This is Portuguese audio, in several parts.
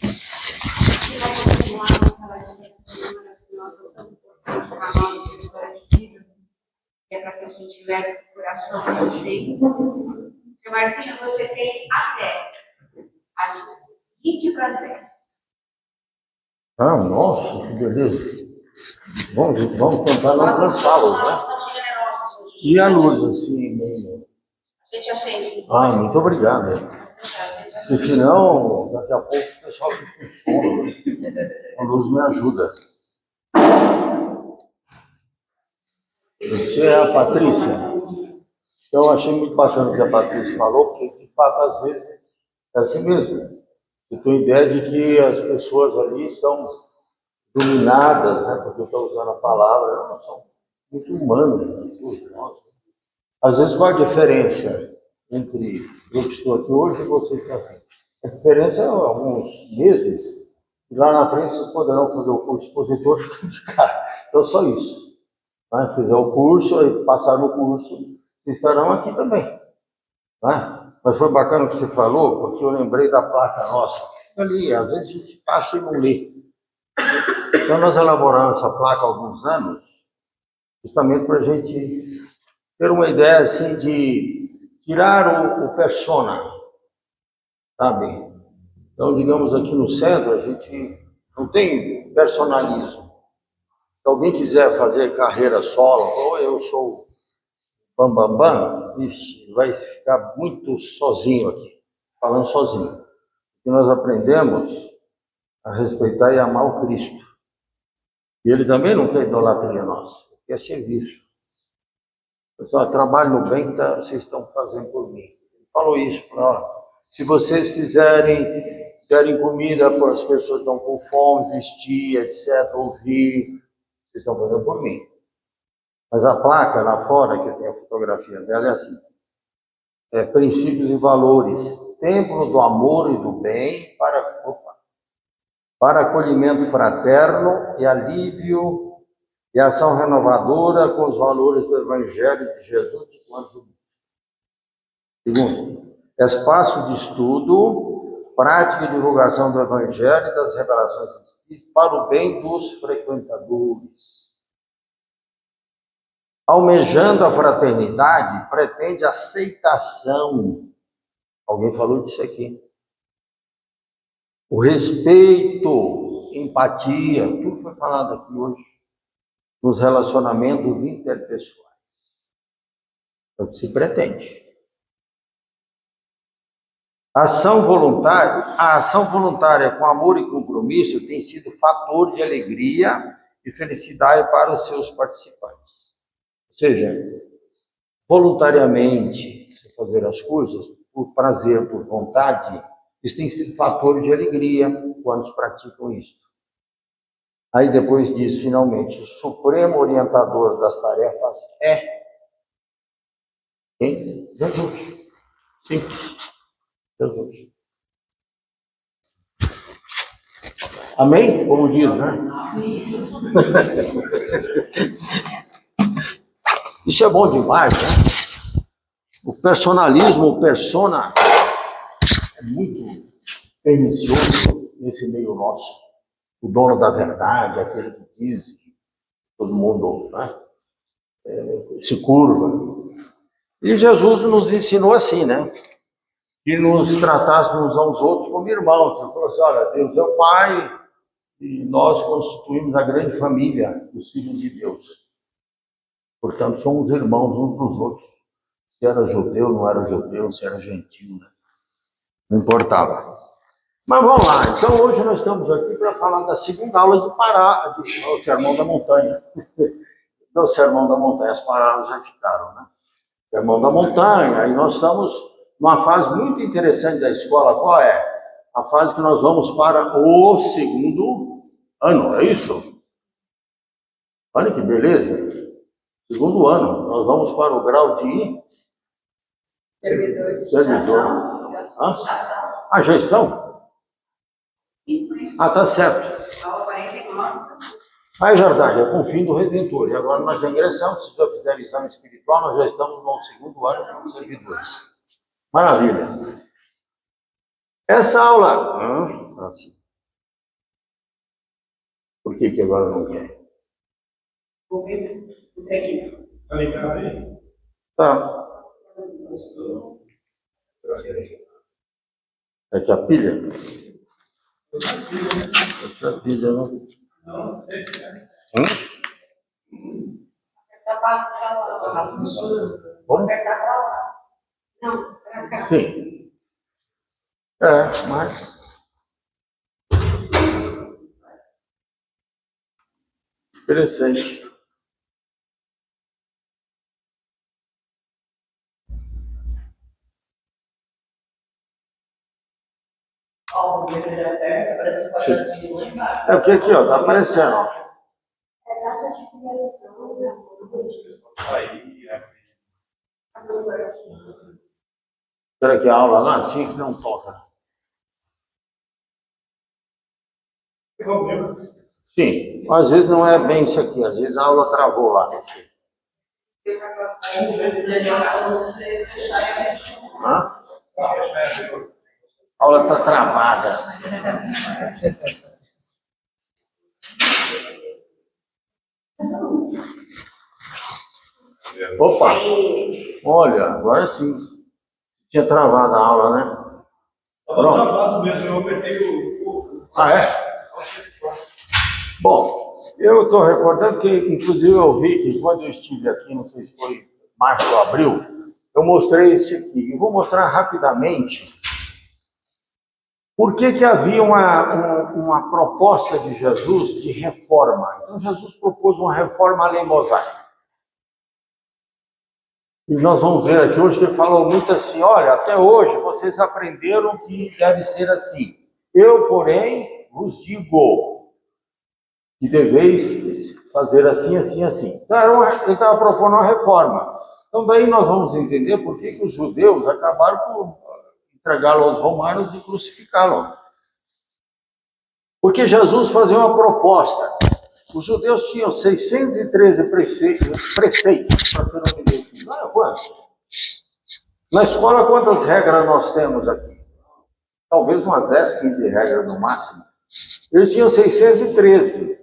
E vai continuar aquela semana que nós voltamos para a nossa história de vida, que é para que a gente leve o coração a você. Seu Marcinho, você tem até às 20 para as 10. Ah, nossa, que beleza. Vamos tentar não cansá-lo, né? Nós estamos generosos hoje. E a luz, assim, meio... A gente acende. Ah, muito obrigado. Porque senão, daqui a pouco o pessoal fica com sono, né? A luz me ajuda. Você é a Patrícia? Eu achei muito bacana o que a Patrícia falou, porque de fato, às vezes, é assim mesmo. Eu tenho ideia de que as pessoas ali estão dominadas, né? Porque eu estou usando a palavra, elas são muito humanas, né? Tudo. Às vezes, qual a diferença entre eu que estou aqui hoje e você que está aqui? A diferença é alguns meses, e lá na frente vocês poderão fazer o curso expositor e ficar. Então, só isso. Né? Fizer o curso, e passar no curso, vocês estarão aqui também. Né? Mas foi bacana o que você falou, porque eu lembrei da placa nossa. Ali, às vezes a gente passa e não lê. Então, nós elaboramos essa placa há alguns anos, justamente para a gente ter uma ideia assim de tirar o persona, sabe? Então, digamos, aqui no centro, a gente não tem personalismo. Se alguém quiser fazer carreira solo, ou eu sou bambambam, vai ficar muito sozinho aqui, falando sozinho. E nós aprendemos a respeitar e amar o Cristo. E ele também não quer idolatria nossa, quer serviço. Pessoal, trabalho no bem que vocês estão fazendo por mim. Ele falou isso, se vocês derem comida para as pessoas que estão com fome, vestir, etc., ouvir, vocês estão fazendo por mim. Mas a placa lá fora, que tem a fotografia dela, é assim. Princípios e valores. Templo do amor e do bem para acolhimento fraterno e alívio e ação renovadora com os valores do Evangelho de Jesus de quanto. Segundo, espaço de estudo, prática e divulgação do Evangelho e das revelações espíritas para o bem dos frequentadores. Almejando a fraternidade, pretende aceitação. Alguém falou disso aqui. O respeito, empatia, tudo foi falado aqui hoje, nos relacionamentos interpessoais. É o que se pretende. A ação voluntária com amor e compromisso tem sido fator de alegria e felicidade para os seus participantes. Ou seja, voluntariamente fazer as coisas, por prazer, por vontade, isso tem sido fator de alegria quando praticam isso. Aí depois diz, finalmente, o supremo orientador das tarefas é quem? Jesus. Simples. Jesus. Amém? Como diz, né? Isso é bom demais, né? O personalismo, o persona, é muito pernicioso nesse meio nosso. O dono da verdade, aquele que diz que todo mundo, né, se curva. E Jesus nos ensinou assim, né? Que nos tratássemos uns aos outros como irmãos. Ele falou assim, olha, Deus é o Pai e nós constituímos a grande família dos filhos de Deus. Portanto, somos irmãos uns dos outros. Se era judeu, não era judeu, se era gentil, né? Não importava. Mas vamos lá, então hoje nós estamos aqui para falar da segunda aula do Sermão da Montanha. Do Sermão da Montanha, as parábolas já ficaram, né? Sermão da Montanha, aí nós estamos numa fase muito interessante da escola. Qual é? A fase que nós vamos para o segundo ano, é isso? Olha que beleza! Segundo ano, nós vamos para o grau de servidor. A gestão? Ah, tá certo. Ah, é verdade, é com o fim do Redentor. E agora nós já ingressamos, se já fizer exame espiritual, nós já estamos no segundo ano como servidores. Maravilha. Essa aula Assim. Por que agora não quer? Vou ver se entreguei. Tá. É que a pilha? É que a pilha não. Apertar para lá. Como? Apertar para lá. Não, para cá. Sim. É, mas. Interessante. É porque aqui, ó, tá aparecendo, ó. É data de criação, né? Será que a aula lá tinha que não toca? Sim, às vezes não é bem isso aqui, às vezes a aula travou lá. Hã? A aula está travada. Opa! Olha, agora sim. Tinha travado a aula, né? Estava travado mesmo, eu apertei o. Ah, é? Bom, eu estou recordando que, inclusive, eu vi que quando eu estive aqui, não sei se foi março ou abril, eu mostrei esse aqui. Eu vou mostrar rapidamente por que havia uma proposta de Jesus de reforma. Então, Jesus propôs uma reforma à lei mosaica. E nós vamos ver aqui hoje que ele falou muito assim, olha, até hoje vocês aprenderam que deve ser assim. Eu, porém, vos digo que deveis fazer assim, assim, assim. Então, ele estava propondo uma reforma. Então, daí nós vamos entender por que os judeus acabaram por entregá-lo aos romanos e crucificá-lo. Porque Jesus fazia uma proposta. Os judeus tinham 613 preceitos para serem obedecidos. Não é quanto? Na escola, quantas regras nós temos aqui? Talvez umas 10, 15 regras no máximo. Eles tinham 613.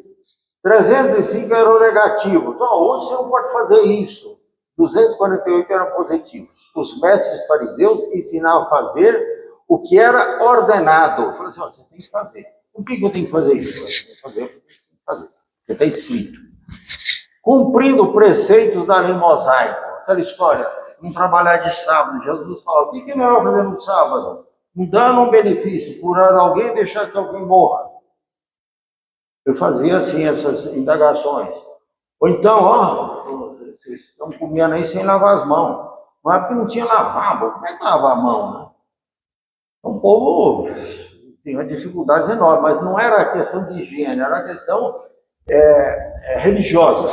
305 eram negativos. Então, hoje você não pode fazer isso. 248 eram positivos. Os mestres fariseus ensinavam a fazer o que era ordenado. Eu falei assim, você tem que fazer. Por que eu tenho que fazer isso? Eu tenho que fazer o que eu tenho que fazer. Porque está escrito. Cumprindo preceitos da lei mosaica. Aquela história, não trabalhar de sábado. Jesus fala, o que é melhor fazer no sábado? Um dano ou um benefício? Curar alguém e deixar que alguém morra. Eu fazia assim essas indagações. Ou então, ó, vocês estão comendo aí sem lavar as mãos. Mas porque não tinha lavabo, como é que lava a mão, né? Então, o povo tinha dificuldades enormes, mas não era questão de higiene, era questão religiosa.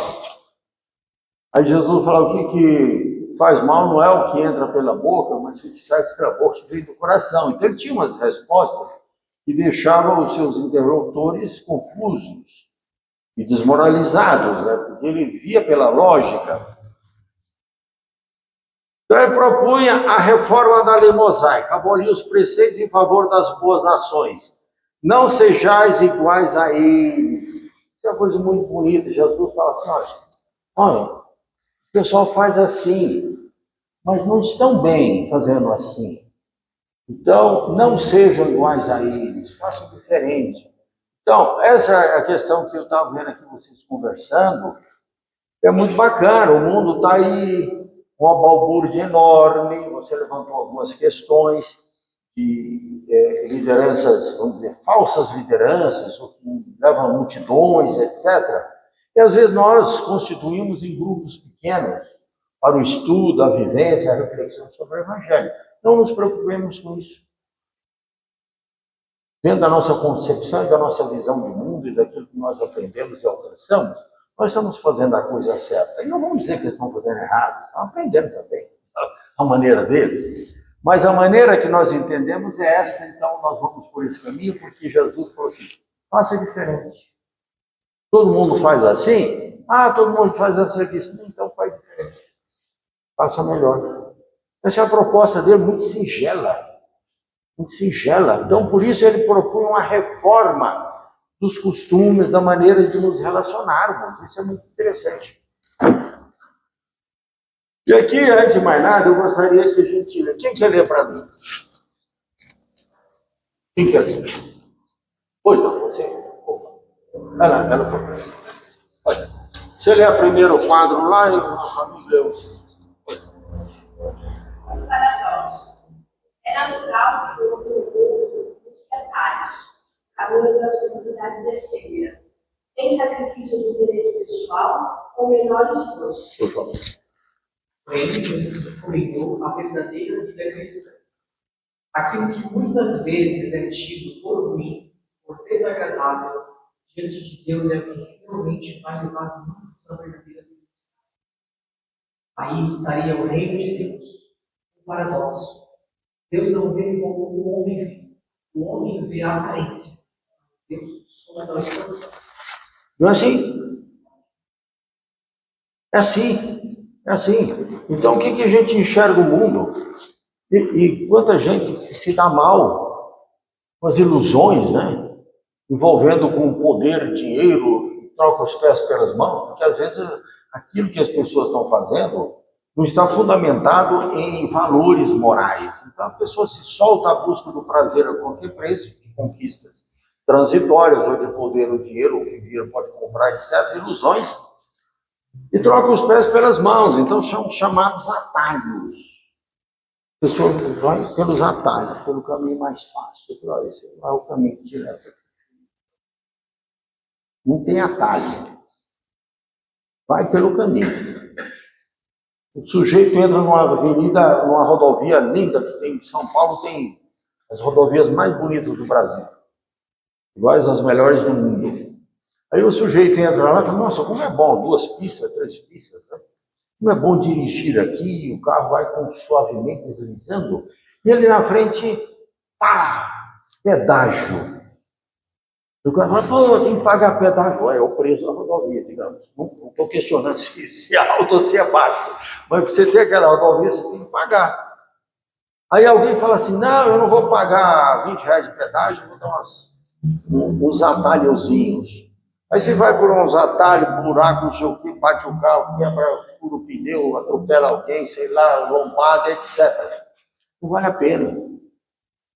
Aí Jesus falou, o que faz mal não é o que entra pela boca, mas o que sai pela boca e vem do coração. Então ele tinha umas respostas que deixavam os seus interlocutores confusos e desmoralizados, né? Porque ele via pela lógica. Então ele propunha a reforma da lei mosaica, abolir os preceitos em favor das boas ações. Não sejais iguais a eles. Isso é uma coisa muito bonita. Jesus fala assim, olha, o pessoal faz assim, mas não estão bem fazendo assim. Então, não sejam iguais a eles, façam diferente. Então, essa é a questão que eu estava vendo aqui vocês conversando. É muito bacana, o mundo está aí, uma balbúrdia enorme, você levantou algumas questões de lideranças, vamos dizer, falsas lideranças, que levam multidões, etc. E às vezes nós constituímos em grupos pequenos para o estudo, a vivência, a reflexão sobre o Evangelho. Não nos preocupemos com isso. Dentro da nossa concepção e da nossa visão de mundo e daquilo que nós aprendemos e alcançamos, nós estamos fazendo a coisa certa. E não vamos dizer que eles estão fazendo errado, estão aprendendo também, a maneira deles. Mas a maneira que nós entendemos é essa, então nós vamos por esse caminho, porque Jesus falou assim, faça diferente. Todo mundo faz assim? Todo mundo faz assim, então faz diferente. Faça melhor. Essa é a proposta dele, muito singela. muito singela. Então, por isso, ele propõe uma reforma dos costumes, da maneira de nos relacionarmos. Isso é muito interessante. E aqui, antes de mais nada, eu gostaria que a gente... Quem quer ler para mim? Quem quer ler? Pois não, você. Opa. Ela. Olha, você lê primeiro o quadro lá e o nosso amigo lê o segundo. Para nós, é natural que o os detalhes, caminho das felicidades efêmeras, sem sacrifício do interesse pessoal ou menor esforço. Por favor. Porém, Jesus concluiu a verdadeira vida cristã. Aquilo que muitas vezes é tido por ruim, por desagradável, diante de Deus é o que realmente vai levar muitos à verdadeira felicidade. Aí estaria o reino de Deus. Um paradoxo. Deus não vê como o homem vê. O homem vê a aparência. Deus sonda o coração. Não é assim? É assim. É assim. Então, o que a gente enxerga o mundo? E quanta gente se dá mal com as ilusões, né? Envolvendo com poder, dinheiro, troca os pés pelas mãos, porque às vezes aquilo que as pessoas estão fazendo não está fundamentado em valores morais. Então a pessoa se solta à busca do prazer a qualquer preço, de conquistas transitórias, ou de poder, ou dinheiro, ou que vira pode comprar, etc., ilusões, e troca os pés pelas mãos. Então são chamados atalhos. A pessoa vai pelos atalhos, pelo caminho mais fácil. Esse não é o caminho que te leva. Não tem atalho. Vai pelo caminho. O sujeito entra numa avenida, numa rodovia linda que tem em São Paulo, tem as rodovias mais bonitas do Brasil. Iguais às melhores do mundo. Aí o sujeito entra lá e fala, nossa, como é bom, 2 pistas, 3 pistas, né? Como é bom dirigir aqui, o carro vai suavemente deslizando, e ali na frente, pá, pedágio. O cara fala, pô, tem que pagar pedágio. É o preço da rodovia, digamos. Não estou questionando se é alto ou se é baixo. Mas para você ter aquela rodovia, você tem que pagar. Aí alguém fala assim, não, eu não vou pagar R$20 de pedágio, vou dar uns atalhozinhos. Aí você vai por uns atalhos, buracos, não sei o que, bate o carro, quebra, fura o pneu, atropela alguém, sei lá, lombada, etc. Não vale a pena.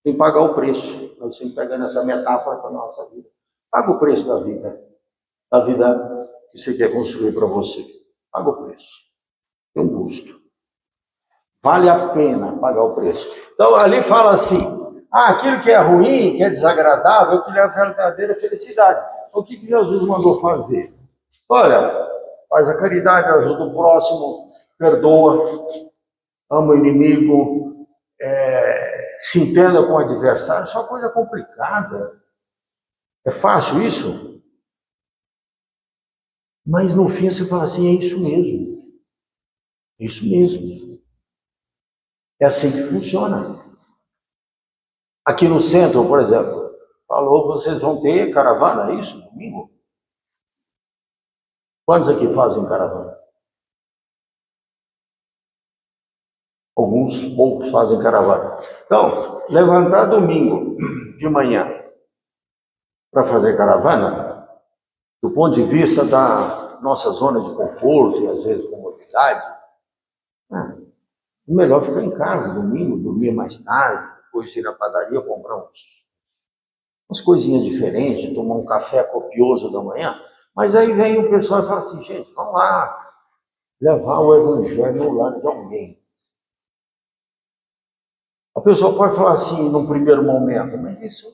Tem que pagar o preço. Nós estamos pegando essa metáfora para a nossa vida. Paga o preço da vida que você quer construir para você. Paga o preço. Tem um custo. Vale a pena pagar o preço. Então, ali fala assim, aquilo que é ruim, que é desagradável, é o que leva a verdadeira felicidade. O que Jesus mandou fazer? Olha, faz a caridade, ajuda o próximo, perdoa, ama o inimigo, se entenda com o adversário. Isso é uma coisa complicada. É fácil isso? Mas no fim você fala assim, é isso mesmo. É isso mesmo. É assim que funciona. Aqui no centro, por exemplo, falou que vocês vão ter caravana, é isso? Domingo? Quantos aqui fazem caravana? Alguns poucos fazem caravana. Então, levantar domingo de manhã para fazer caravana, do ponto de vista da nossa zona de conforto e às vezes comodidade, melhor ficar em casa domingo, dormir mais tarde, depois ir à padaria comprar umas coisinhas diferentes, tomar um café copioso da manhã. Mas aí vem o pessoal e fala assim, gente, vamos lá levar o evangelho no lar de alguém. A pessoa pode falar assim num primeiro momento, mas isso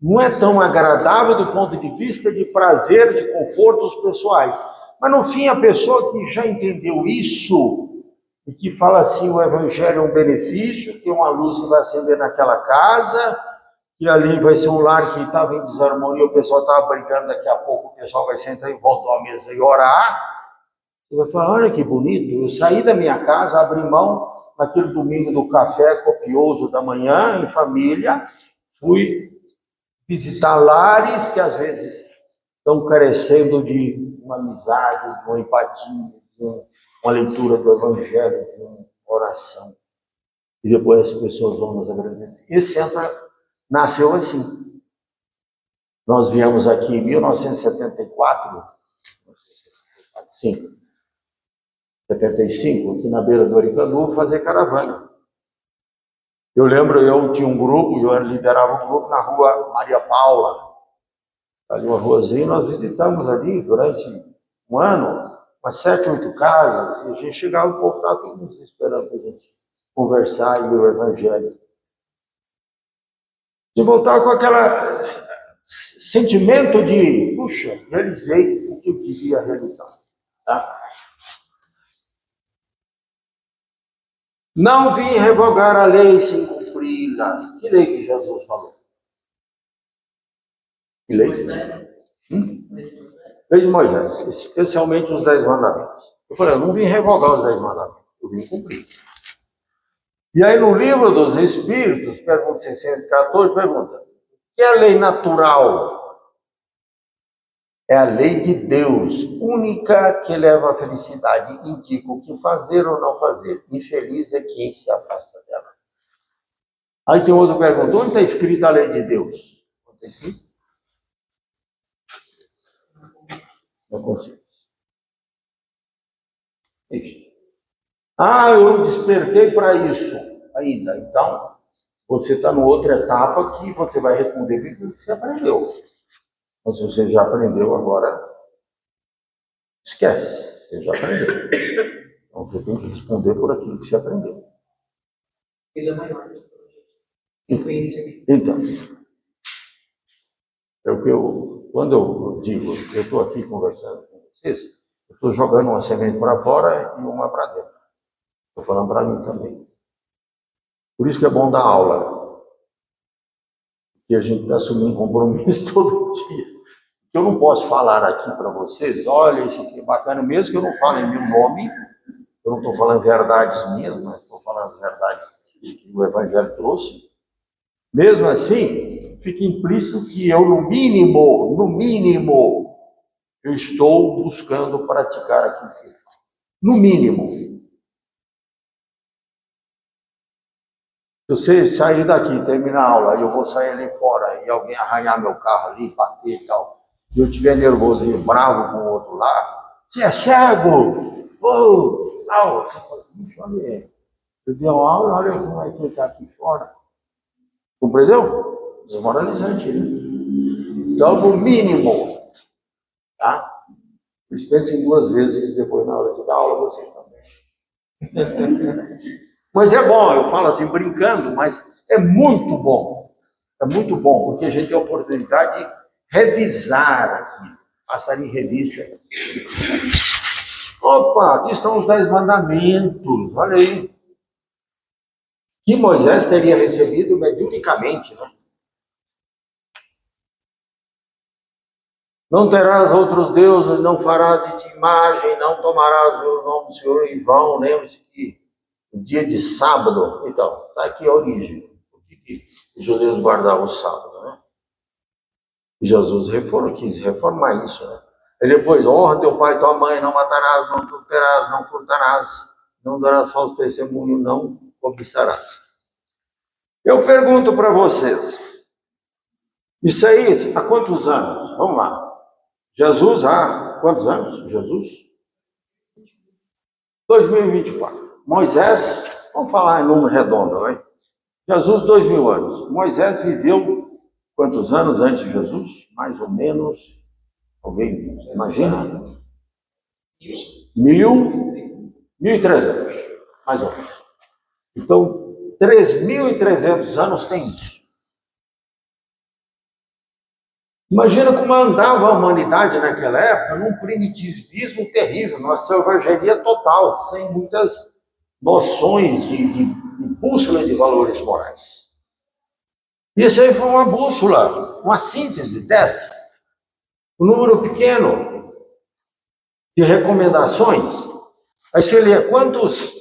não é tão agradável do ponto de vista de prazer, de confortos pessoais. Mas no fim, a pessoa que já entendeu isso, e que fala assim, o evangelho é um benefício, que é uma luz que vai acender naquela casa, que ali vai ser um lar que estava em desarmonia, o pessoal estava brigando, daqui a pouco o pessoal vai sentar em volta da mesa e orar. Você vai falar, olha que bonito, eu saí da minha casa, abri mão naquele domingo do café copioso da manhã, em família, fui visitar lares que às vezes estão carecendo de uma amizade, de uma empatia, de uma leitura do evangelho, de uma oração. e depois as pessoas vão nos agradecer. Esse centro nasceu assim. Nós viemos aqui em 1974, sim, 75, aqui na beira do Aricanduva, fazer caravana. Eu lembro, eu tinha um grupo, eu liderava um grupo na rua Maria Paula, ali uma ruazinha, nós visitamos ali durante um ano, umas 7, 8 casas, e a gente chegava, o povo estava todo mundo esperando para a gente conversar e ler o Evangelho. De voltar com aquele sentimento de, puxa, realizei o que eu devia realizar. Tá? Não vim revogar a lei sem cumpri-la. Que lei que Jesus falou? Que lei? Lei de Moisés, especialmente os 10 mandamentos. Eu falei, eu não vim revogar os 10 mandamentos, eu vim cumprir. E aí no livro dos Espíritos, pergunta 614, pergunta, o que é a lei natural? É a lei de Deus, única que leva à felicidade, indica o que fazer ou não fazer. Infeliz é quem se afasta dela. Aí tem outra pergunta, onde está escrita a lei de Deus? Onde está escrito? Na consciência. Ah, eu despertei para isso ainda. Então, você está numa outra etapa que você vai responder aquilo que você aprendeu. Mas se você já aprendeu, agora esquece. Você já aprendeu. Então, você tem que responder por aquilo que você aprendeu. Coisa maior. Conhecimento. Então, é o que quando eu digo, eu estou aqui conversando com vocês, eu estou jogando uma semente para fora e uma para dentro. Estou falando para mim também. Por isso que é bom dar aula. Que a gente está assumindo um compromisso todo dia. Eu não posso falar aqui para vocês, olha, isso aqui é bacana, mesmo que eu não fale meu nome, eu não estou falando verdades minhas, mas estou falando verdades que o Evangelho trouxe. Mesmo assim, fica implícito que eu, no mínimo, eu estou buscando praticar aquilo. No mínimo. Se você sair daqui, terminar a aula, e eu vou sair ali fora, e alguém arranhar meu carro ali, bater e tal, e eu estiver nervosinho, bravo com o outro lá, você é cego! Oh, não, você fala assim, deixa eu ver. Eu dei uma aula, olha como é que ele está aqui fora. Compreendeu? Desmoralizante, né? Então, no mínimo, tá? Eles pensem 2 vezes depois na hora de dar aula, você também. Mas é bom, eu falo assim brincando, mas é muito bom. É muito bom, porque a gente tem a oportunidade de revisar aqui, passar em revista. Opa, aqui estão os 10 mandamentos, olha aí. Que Moisés teria recebido mediunicamente, né? Não terás outros deuses, não farás de imagem, não tomarás o nome do Senhor em vão, lembre-se que o dia de sábado, então, está aqui a origem, por que os judeus guardavam o sábado, né? E Jesus quis reformar isso, né? E depois, honra teu pai e tua mãe, não matarás, não adulterarás, não furtarás, não darás falso testemunho, não cobiçarás. Eu pergunto para vocês, isso aí, há quantos anos? Vamos lá. Jesus, há quantos anos? Jesus? 2024. Moisés, vamos falar em número redondo, vai? Jesus, 2000 anos. Moisés viveu quantos anos antes de Jesus? Mais ou menos, alguém imagina? 1.300, mais ou menos. Então, 3.300 anos tem isso. Imagina como andava a humanidade naquela época, num primitivismo terrível, numa selvageria total, sem muitas noções de bússola de valores morais. Isso aí foi uma bússola, uma síntese dessas. Um número pequeno de recomendações. Aí você lê quantos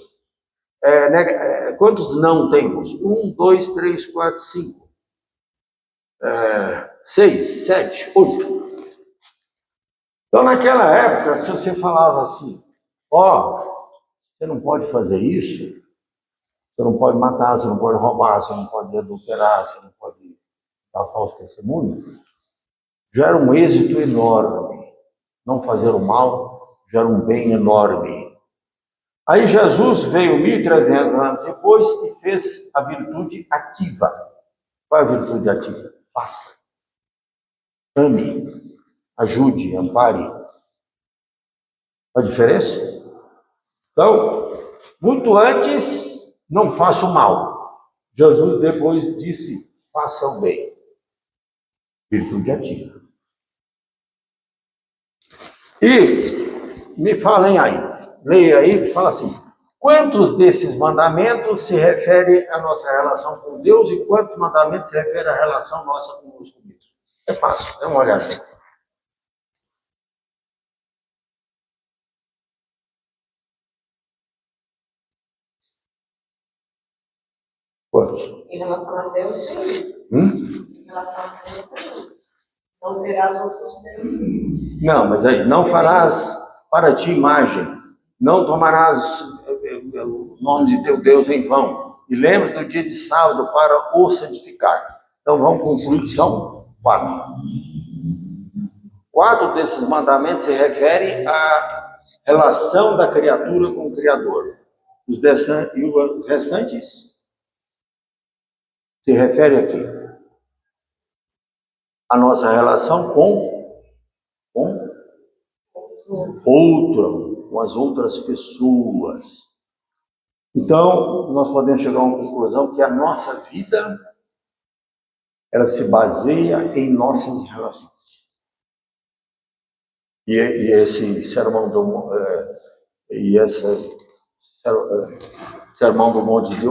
não temos? 1, 2, 3, 4, 5. 6, 7, 8. Então, naquela época, se você falava assim, você não pode fazer isso, Você não pode matar, você não pode roubar, você não pode adulterar, você não pode dar falso testemunho. Gera um êxito enorme. Não fazer o mal gera um bem enorme. Aí Jesus veio 1.300 anos depois e fez a virtude ativa. Qual é a virtude ativa? Faça. Ame. Ajude, ampare. A diferença? Então, muito antes, não faça o mal. Jesus depois disse, faça o bem. Virtude ativa. E me falem aí, leia aí, fala assim, quantos desses mandamentos se referem à nossa relação com Deus e quantos mandamentos se referem à relação nossa com os mesmos? É fácil, dê uma olhada aí. Quantos? Em relação a Deus, sim. Em relação a Deus, sim. Não terás outros deuses. Não, mas aí, não farás para ti imagem, não tomarás o nome de teu Deus em vão, e lembra do dia de sábado para o santificar. Então vamos concluir que são 4. 4 desses mandamentos se referem à relação da criatura com o Criador. Os restantes se referem aqui à nossa relação com com as outras pessoas. Então, nós podemos chegar a uma conclusão que a nossa vida, ela se baseia em nossas relações. E esse sermão do sermão do monte de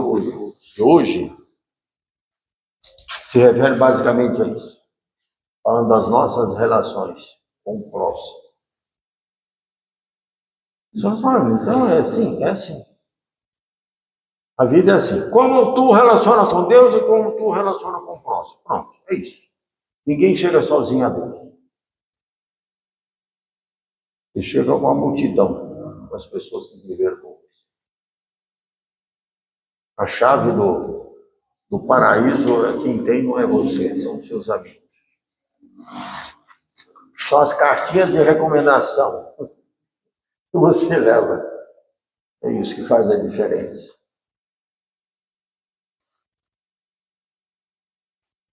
hoje se refere basicamente a isso, falando das nossas relações com o próximo. Então é assim, é assim. A vida é assim. Como tu relaciona com Deus e como tu relaciona com o próximo. Pronto, é isso. Ninguém chega sozinho a Deus. E chega uma multidão das pessoas que viveram com isso. A chave do paraíso é quem tem, não é você, são seus amigos. São as cartinhas de recomendação que você leva. É isso que faz a diferença.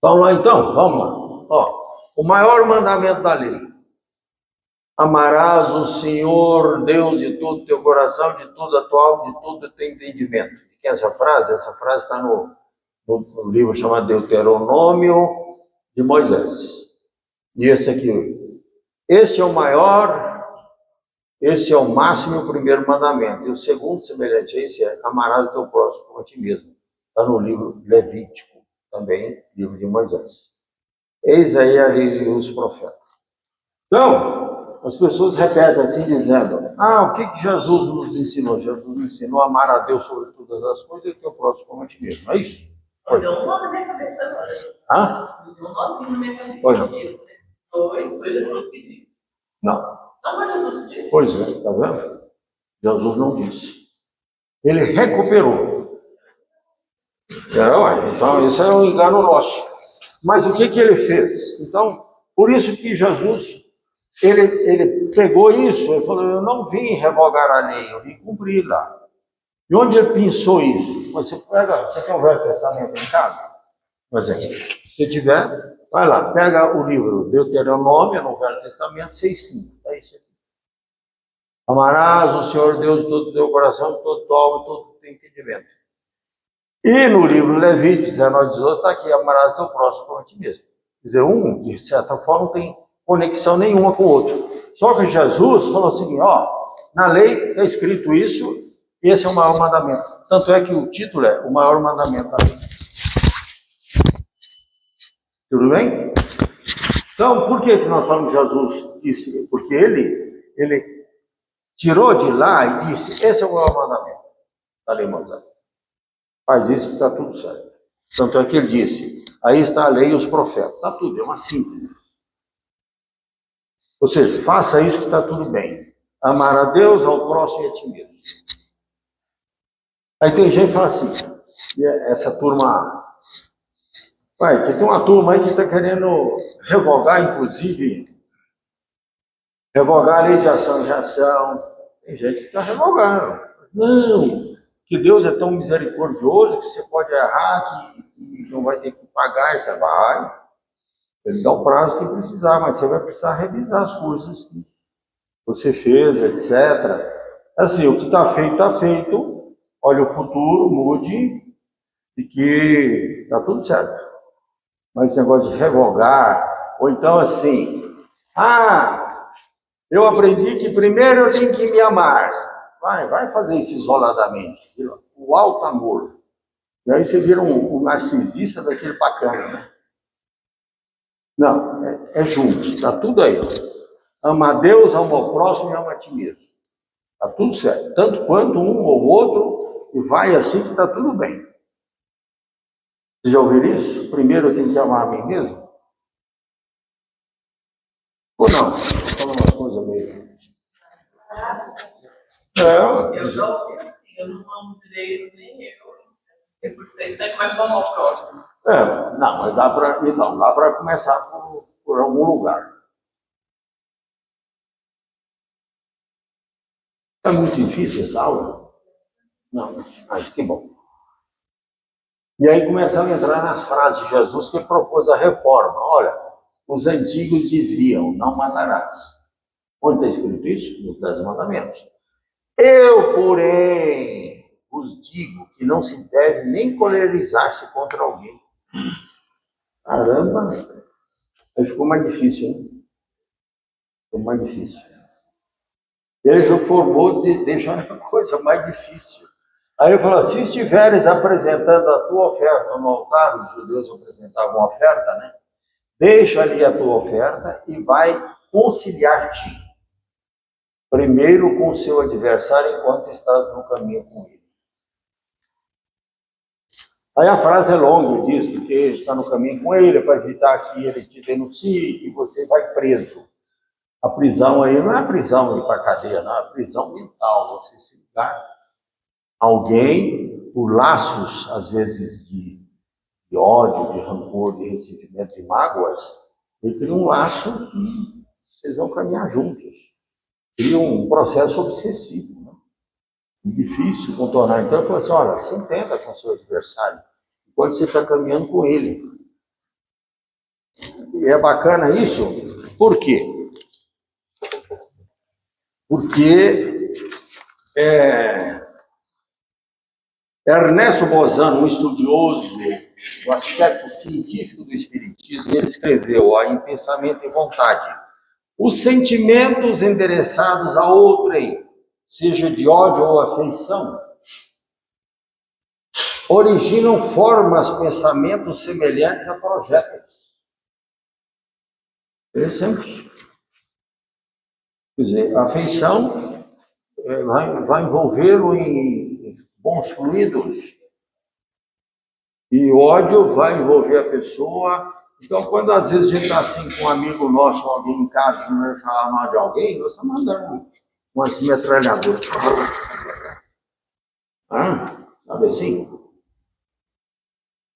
Vamos lá então? Vamos lá. Ó, o maior mandamento da lei. Amarás o Senhor Deus de todo o teu coração, de toda a tua alma, de todo o teu entendimento. E que é essa frase? Essa frase está no livro chamado Deuteronômio de Moisés. E esse aqui, esse é o maior, esse é o máximo e o primeiro mandamento. E o segundo, semelhante a esse, é amarás o teu próximo como a ti mesmo. Está no livro Levítico, também livro de Moisés. Eis aí a lei e os profetas. Então, as pessoas repetem assim, dizendo, o que Jesus nos ensinou? Jesus nos ensinou a amar a Deus sobre todas as coisas e o teu próximo como a ti mesmo. É isso? Deu um nome na minha cabeça agora. Deu um nome na minha cabeça. Pois não. Foi Jesus que disse. Não. Não foi Jesus que disse? Pois é, está vendo? Jesus não disse. Ele recuperou. Então, isso é um engano nosso. Mas o que ele fez? Então, por isso que Jesus, ele pegou isso, ele falou, eu não vim revogar a lei, eu vim cumpri-la. E onde ele pensou isso? Você tem o Velho Testamento em casa? Por exemplo, se tiver, vai lá, pega o livro Deuteronômio, no Velho Testamento, 6:5. É isso aqui. Amarás o Senhor Deus de todo o teu coração, de todo o teu alma, de todo o teu entendimento. E no livro Levítico 19:18 está aqui, amarás o teu próximo como a ti mesmo. Quer dizer, um, de certa forma, não tem conexão nenhuma com o outro. Só que Jesus falou assim, na lei está escrito isso, esse é o maior mandamento. Tanto é que o título é o maior mandamento da lei. Tudo bem? Então, por que nós falamos que Jesus disse? Porque ele tirou de lá e disse, esse é o maior mandamento da lei mosaica. Faz isso que está tudo certo. Tanto é que ele disse, aí está a lei e os profetas. Está tudo, é uma síntese. Ou seja, faça isso que está tudo bem. Amar a Deus, ao próximo e a ti mesmo. Aí tem gente que fala assim, E essa turma... Vai, tem uma turma aí que está querendo revogar, inclusive, revogar a lei de ação e reação. Tem gente que está revogando. Não, que Deus é tão misericordioso que você pode errar, que não vai ter que pagar, e você vai. Ele dá o prazo que precisar, mas você vai precisar revisar as coisas que você fez, etc. Assim, o que está feito. Olha o futuro, mude, e que está tudo certo. Mas esse negócio de revogar, ou então assim, eu aprendi que primeiro eu tenho que me amar. Vai fazer isso isoladamente. O alto amor. E aí você vira um narcisista daquele bacana, né? Não, é junto, está tudo aí. Ó. Ama a Deus, ama o próximo e ama a ti mesmo. Está tudo certo. Tanto quanto um ou outro, e vai assim que está tudo bem. Vocês já ouviram isso? Primeiro eu tenho que amar a mim mesmo? Ou não? Estou falando umas coisas meio... Eu já ouvi assim, eu não amo direito nem eu. 100% é que vai tomar o próximo. Não, mas dá para começar por algum lugar. É muito difícil essa aula? Não, acho que bom. E aí começamos a entrar nas frases de Jesus que propôs a reforma. Olha, os antigos diziam, não matarás. Onde está escrito isso? Nos 10 mandamentos. Eu, porém, vos digo que não se deve nem colerizar-se contra alguém. Caramba! Aí ficou mais difícil, hein? Ficou mais difícil. Ele já formou, deixando a coisa mais difícil. Aí ele falou, se estiveres apresentando a tua oferta no altar, os judeus apresentavam uma oferta, né? Deixa ali a tua oferta e vai conciliar-te. Primeiro com o seu adversário enquanto estás no caminho com ele. Aí a frase é longa, diz, porque está no caminho com ele, para evitar que ele te denuncie, que você vai preso. A prisão aí não é a prisão de ir para a cadeia, não, é a prisão mental. Você se ligar a alguém por laços, às vezes, de ódio, de rancor, de ressentimento, de mágoas, ele cria um laço que vocês vão caminhar juntos. Cria um processo obsessivo, né? Difícil contornar. Então, eu falo assim, olha, você entenda com o seu adversário, enquanto você está caminhando com ele. E é bacana isso, por quê? Porque Ernesto Bozano, um estudioso do aspecto científico do espiritismo, ele escreveu em Pensamento e Vontade, os sentimentos endereçados a outrem, seja de ódio ou afeição, originam formas, pensamentos semelhantes a projéteis. Interessante. Quer dizer, a afeição vai envolvê-lo em bons fluidos, e o ódio vai envolver a pessoa. Então, quando às vezes a gente está assim com um amigo nosso, alguém em casa, que não vai falar mal de alguém, nós estamos mandando umas metralhadoras. Sabe assim?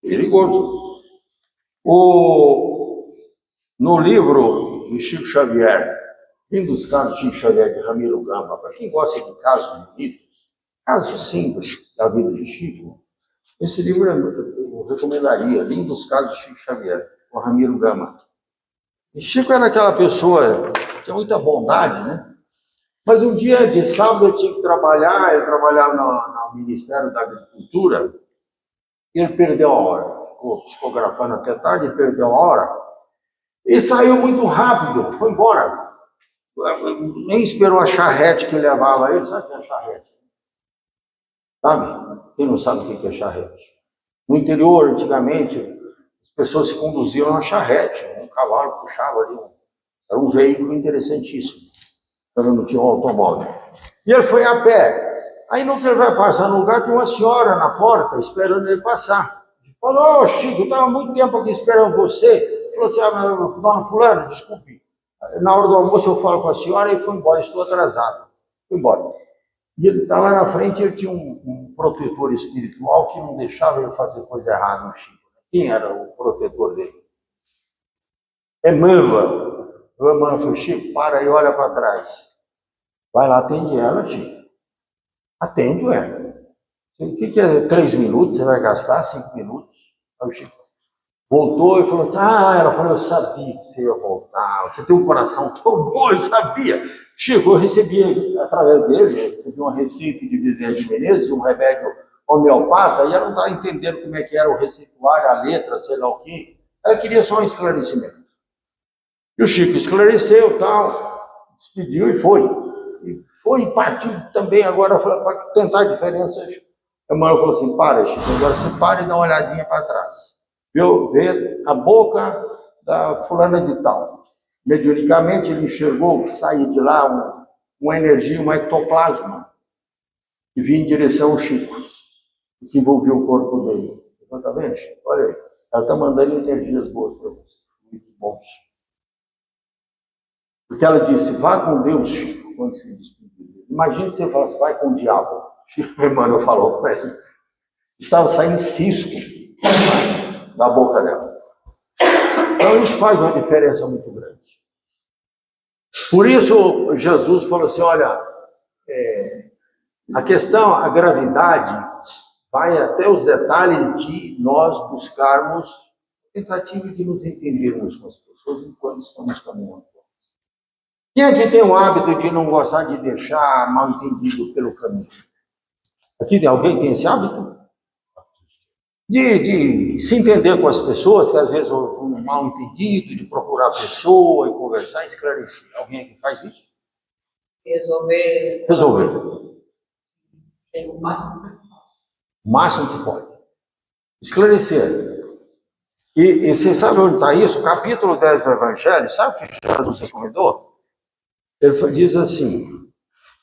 Perigoso. No livro do Chico Xavier, dos casos de Chico Xavier de Ramiro Gama, para quem gosta de casos bonitos, casos simples da vida de Chico, esse livro eu recomendaria, Lindos Casos de Chico Xavier, com Ramiro Gama. E Chico era aquela pessoa que tinha muita bondade, né? Mas um dia de sábado eu tinha que trabalhar, ele trabalhava no Ministério da Agricultura, e ele perdeu a hora. Ficou psicografando até tarde, perdeu a hora. E saiu muito rápido, foi embora. Nem esperou a charrete que levava ele. Sabe o que é charrete? Sabe? Quem não sabe o que é charrete? No interior, antigamente, as pessoas se conduziam na charrete. Um cavalo puxava ali. Era um veículo interessantíssimo. Quando não tinha um automóvel. E ele foi a pé. Aí, no que ele vai passar no lugar, tem uma senhora na porta esperando ele passar. Falou, Chico, eu estava muito tempo aqui esperando você. Falou assim, dona fulana, desculpe. Na hora do almoço eu falo com a senhora e foi embora, estou atrasado. Foi embora. E ele está lá na frente, ele tinha um protetor espiritual que não deixava ele fazer coisa errada no Chico. Quem era o protetor dele? Emmanuel. O Emmanuel falou, Chico, para aí, olha para trás. Vai lá, atende ela, Chico. Atende, ué. O que é 3 minutos? Você vai gastar 5 minutos? Aí o Chico voltou e falou assim, ela falou, eu sabia que você ia voltar, você tem um coração tão bom, eu sabia. Chico, eu recebi, através dele, eu recebi uma receita de Bezerra de Menezes, um remédio homeopata, e ela não estava entendendo como é que era o receituário, a letra, sei lá o quê. Ela queria só um esclarecimento. E o Chico esclareceu, tal, despediu e foi. E foi e partiu também agora para tentar a diferença. A Emmanuel falou assim, para, Chico, agora você para e dá uma olhadinha para trás. Vê a boca da fulana de tal. Mediunicamente ele enxergou que saía de lá uma energia, um ectoplasma, que vinha em direção ao Chico, que envolveu o corpo dele. Está vendo, Chico? Olha aí, ela está mandando energias boas para você, muito bons. Porque ela disse, vá com Deus, Chico, quando se despediu. Imagine se você falasse, vai com o diabo. Chico Emmanuel falou para ele. Estava saindo cisco da boca dela. Então isso faz uma diferença muito grande. Por isso Jesus falou assim, olha, a questão, a gravidade, vai até os detalhes de nós buscarmos tentativa de nos entendermos com as pessoas enquanto estamos caminhando. Quem aqui tem o hábito de não gostar de deixar mal entendido pelo caminho? Aqui alguém tem esse hábito? De se entender com as pessoas, que às vezes houve um mal entendido, de procurar a pessoa e conversar e esclarecer. Alguém aqui faz isso? Resolver. Tem o máximo que eu faço. O máximo que pode. Esclarecer. E você sabe onde está isso? Capítulo 10 do Evangelho, sabe o que Jesus recomendou? Ele diz assim,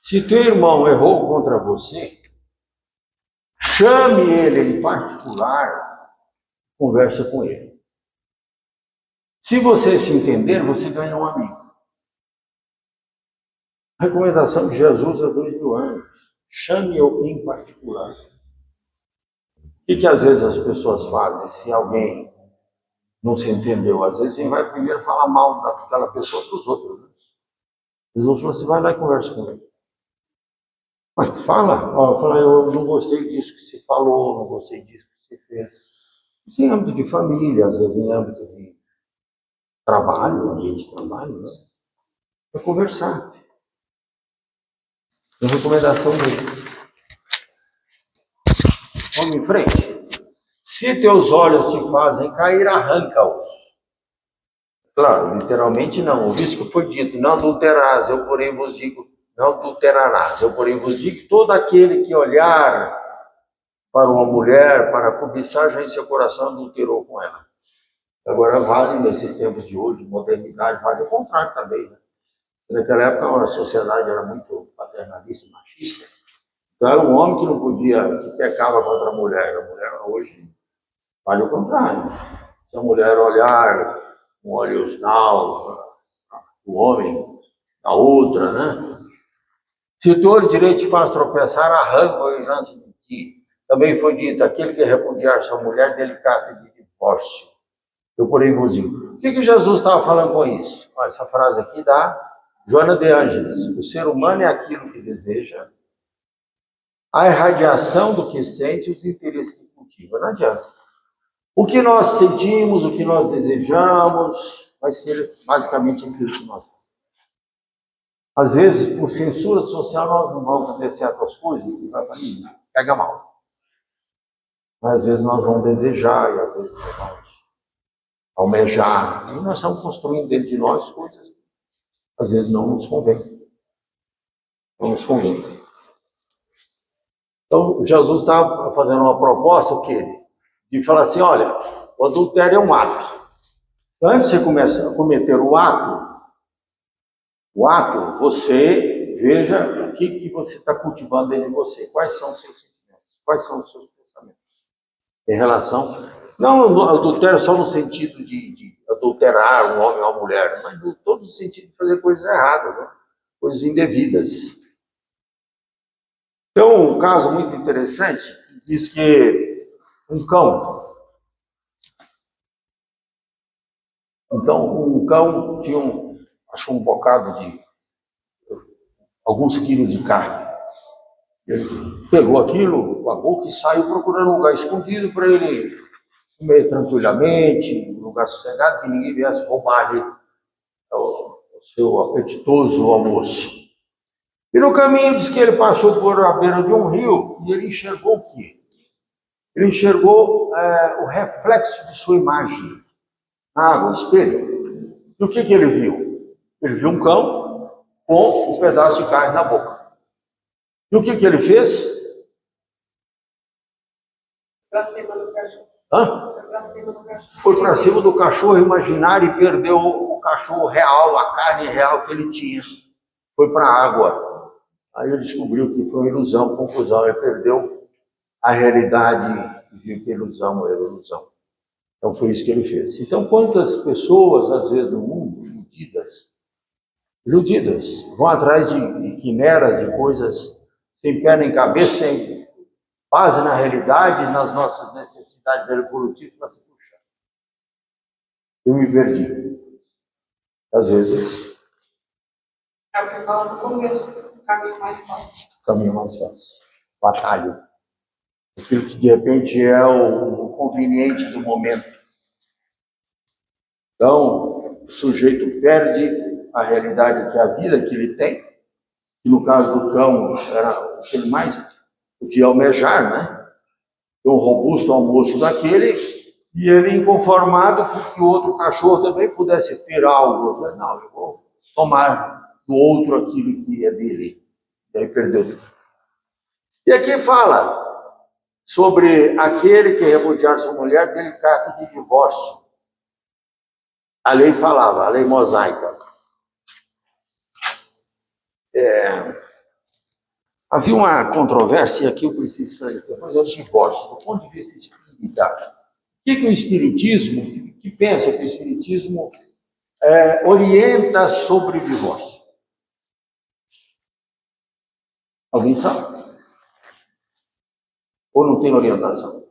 se teu irmão errou contra você, chame ele em particular, conversa com ele. Se você se entender, você ganha um amigo. A recomendação de Jesus há 2000 anos. Chame-o em particular. O que às vezes as pessoas fazem se alguém não se entendeu? Às vezes ele vai primeiro falar mal daquela pessoa para os outros. Né? Jesus falou assim, vai lá e conversa com ele. Mas fala, eu não gostei disso que você falou, não gostei disso que você fez. Isso em âmbito de família, às vezes em âmbito de trabalho, ambiente de trabalho, né? Para conversar. É uma recomendação dele. Vamos em frente. Se teus olhos te fazem cair, arranca-os. Claro, literalmente não. O visto que foi dito, não adulterarás, eu porém vos digo, não adulterarás. Eu porém vos digo, todo aquele que olhar para uma mulher, para cobiçar, já em seu coração adulterou com ela. Agora vale, nesses tempos de hoje, modernidade, vale o contrário também, né? Naquela época a sociedade era muito paternalista, machista. Então era um homem que não podia, que pecava contra a mulher. A mulher hoje vale o contrário. Se a mulher olhar com olhos naus, o homem, a outra, né? Se o teu olho direito te faz tropeçar, arranca a herança de ti. Também foi dito, aquele que repudiar sua mulher, delicada de divórcio. Eu porém vos digo. O que Jesus estava falando com isso? Olha, essa frase aqui da Joana de Ângeles. O ser humano é aquilo que deseja, a irradiação do que sente e os interesses que cultiva. Não adianta. O que nós sentimos, o que nós desejamos, vai ser basicamente aquilo que nós. Às vezes, por censura social, nós não vamos fazer certas coisas que vai para mim, pega mal. Mas às vezes nós vamos desejar e às vezes nós vamos almejar. E nós estamos construindo dentro de nós coisas que às vezes não nos convém. Não nos convém. Então, Jesus estava fazendo uma proposta, o quê? De falar assim, olha, o adultério é um ato. Antes de você começar a cometer o ato, você veja o que você está cultivando dentro de você. Quais são os seus sentimentos? Quais são os seus pensamentos? Em relação... Não adultério só no sentido de adulterar um homem ou uma mulher, mas no todo o sentido de fazer coisas erradas, né? Coisas indevidas. Então, um caso muito interessante, diz que um cão. Então, um cão tinha achou um bocado de alguns quilos de carne. Ele pegou aquilo com a boca e saiu procurando um lugar escondido para ele comer tranquilamente, um lugar sossegado, que ninguém viesse roubar-lhe o seu apetitoso almoço. E no caminho diz que ele passou por a beira de um rio e ele enxergou o quê? Ele enxergou o reflexo de sua imagem na água, espelho. E o que ele viu? Ele viu um cão com um pedaço de carne na boca. E o que ele fez? Para cima do cachorro. Hã? Foi para cima do cachorro. Foi para cima do cachorro imaginário e perdeu o cachorro real, a carne real que ele tinha. Foi para a água. Aí ele descobriu que foi uma ilusão, confusão. Ele perdeu a realidade e viu que a ilusão era ilusão. Então foi isso que ele fez. Então quantas pessoas, às vezes, no mundo, iludidas, vão atrás de quimeras, de coisas sem pé nem cabeça, sem base na realidade, nas nossas necessidades evolutivas para se puxar. Eu me perdi. Às vezes, É o que fala no começo, o caminho mais fácil. o caminho mais fácil. Batalha. Aquilo que de repente é o conveniente do momento. Então, o sujeito perde a realidade que é a vida que ele tem, que no caso do cão era o que ele mais podia almejar, né? Um robusto almoço daquele, e ele inconformado que o outro cachorro também pudesse ter algo. Não, eu vou tomar do outro aquilo que é dele. E aí perdeu tudo. E aqui fala sobre aquele que repudiar sua mulher, dele carta de divórcio. A lei falava, a lei mosaica. Havia uma controvérsia aqui, eu preciso esclarecer, mas é o divórcio, do ponto de vista espiritual. O que o Espiritismo, que pensa que o Espiritismo orienta sobre o divórcio? Alguém sabe? Ou não tem orientação?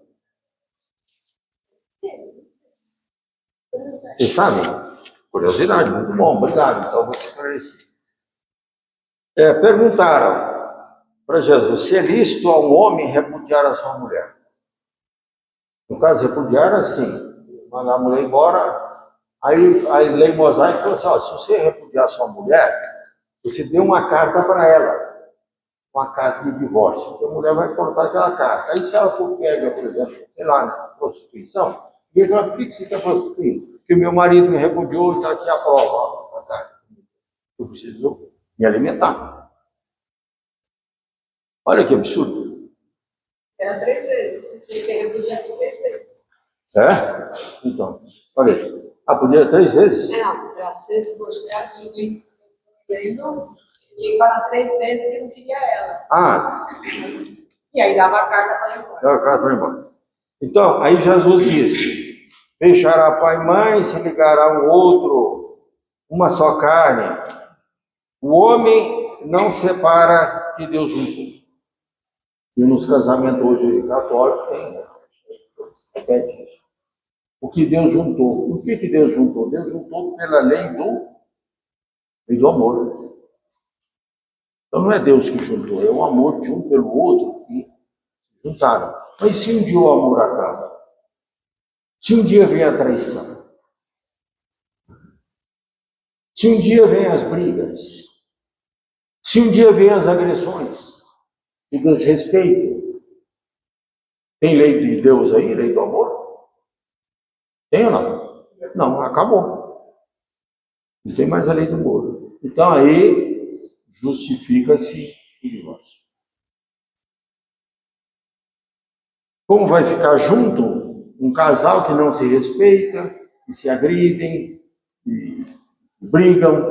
Vocês sabem? Curiosidade, muito bom, obrigado. Então, vou esclarecer. Perguntaram para Jesus, se é lícito a um homem repudiar a sua mulher? No caso, repudiar assim, mandar a mulher embora. Aí a lei mosaica falou assim, se você repudiar a sua mulher, você deu uma carta para ela, uma carta de divórcio. Então a mulher vai cortar aquela carta. Aí se ela for pega, por exemplo, sei lá, na prostituição, e ele fala, por que você quer prostituir? Porque meu marido me repudiou e está aqui a prova. A carta. Eu preciso me alimentar. Olha que absurdo. Era 3 vezes. Você tem que repudiar 3 vezes. Então, olha aí. Podia 3 vezes? Não, para ser divorciado, ninguém não tinha que falar 3 vezes que não queria ela. E aí dava a carta para ir embora. Dava a carta para ir embora. Então, aí Jesus disse, deixará pai e mãe, se ligará um outro, uma só carne. O homem não separa que Deus juntou. E nos casamentos hoje católicos tem isso. O que Deus juntou. O que Deus juntou? Deus juntou pela lei do amor. Então não é Deus que juntou, é o amor de um pelo outro que juntaram. Mas se um dia o amor acaba? Se um dia vem a traição? Se um dia vem as brigas? Se um dia vem as agressões? O desrespeito? Tem lei de Deus aí, lei do amor? Tem ou não? Não, acabou. Não tem mais a lei do amor. Então aí justifica-se o divórcio. Como vai ficar junto um casal que não se respeita, que se agridem, e brigam?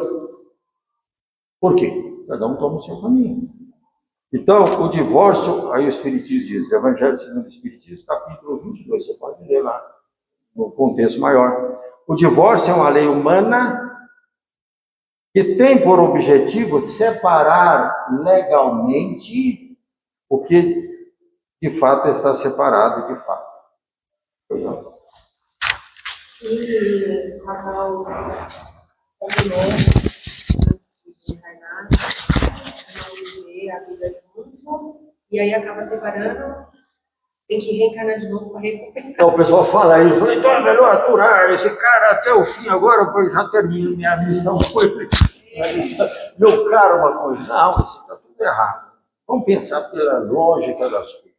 Por quê? Cada um toma o seu caminho. Então, o divórcio, aí o Espiritismo diz, Evangelho segundo o Espiritismo, capítulo 22, você pode ler lá, no contexto maior. O divórcio é uma lei humana que tem por objetivo separar legalmente o que de fato está separado de fato. Se o casal combinou antes de encarnar, não viver a vida junto, e aí acaba separando, tem que reencarnar de novo para recuperar. Então o pessoal fala isso, fala, então é melhor aturar esse cara até o fim agora, porque já termino, minha missão foi. Meu caro, uma coisa, não, isso está tudo errado. Vamos pensar pela lógica das coisas.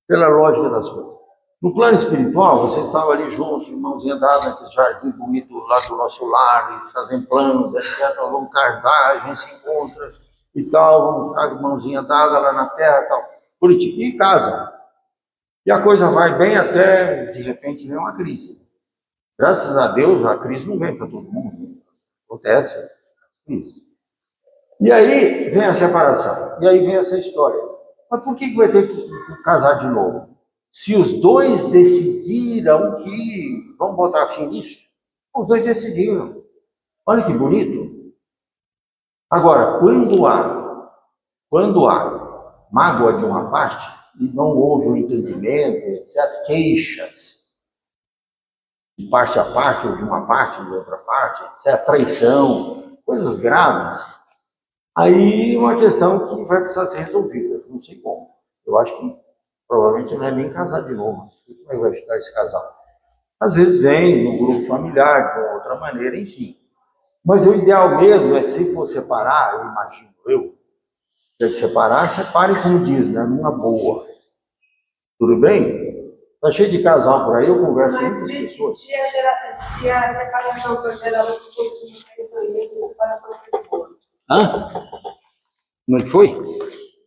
Pela lógica das coisas. No plano espiritual, você estava ali juntos, irmãozinha dada, naquele jardim bonito lá do nosso lar, e fazem planos, etc. Vamos casar, a gente se encontra e tal, vamos ficar de mãozinha dada lá na terra e tal. Bonitinho. E casam. E a coisa vai bem até, de repente, vem uma crise. Graças a Deus, a crise não vem para todo mundo. Acontece as crises. E aí vem a separação. E aí vem essa história. Mas por que vai ter que casar de novo? Se os dois decidiram que vão botar fim nisso, os dois decidiram. Olha que bonito. Agora, quando há mágoa de uma parte, e não houve o entendimento, etc., queixas, de parte a parte, ou de uma parte, ou de outra parte, etc., traição, coisas graves, aí uma questão que vai precisar ser resolvida, não sei como. Eu acho que provavelmente não é nem casar de novo. Como é que vai ficar esse casal? Às vezes vem no grupo familiar, de uma outra maneira, enfim. Mas o ideal mesmo é, se for separar, eu imagino tem que separar, separe como diz, né? Numa boa. Tudo bem? Tá cheio de casal por aí, eu converso com muitas pessoas. Se a separação for gerada por pensamento, a separação foi boa. Hã? Como é que foi?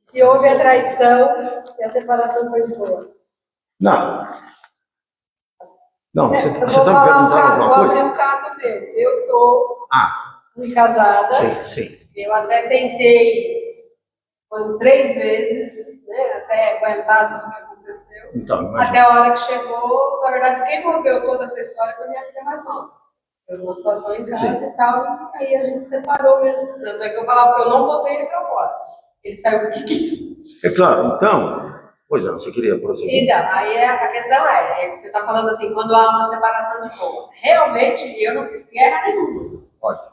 Se houve a traição, e a separação foi de boa. Não. Não, você Eu está vou me falar perguntando alguma vou coisa? abrir um caso meu. Eu sou casada. Sim. Eu até tentei, foram 3 vezes, né, até aguentar tudo o que aconteceu. Então, até a hora que chegou, na verdade, quem moveu toda essa história foi minha filha mais nova. Eu uma situação em casa e tal, e aí a gente separou mesmo. Tanto é que eu falava que eu não botei ele pra fora. Ele saiu porque quis. É claro, então, pois é, você queria prosseguir. Então, aí a questão você está falando assim, quando há uma separação de boa. Realmente, eu não fiz guerra nenhuma. Ótimo.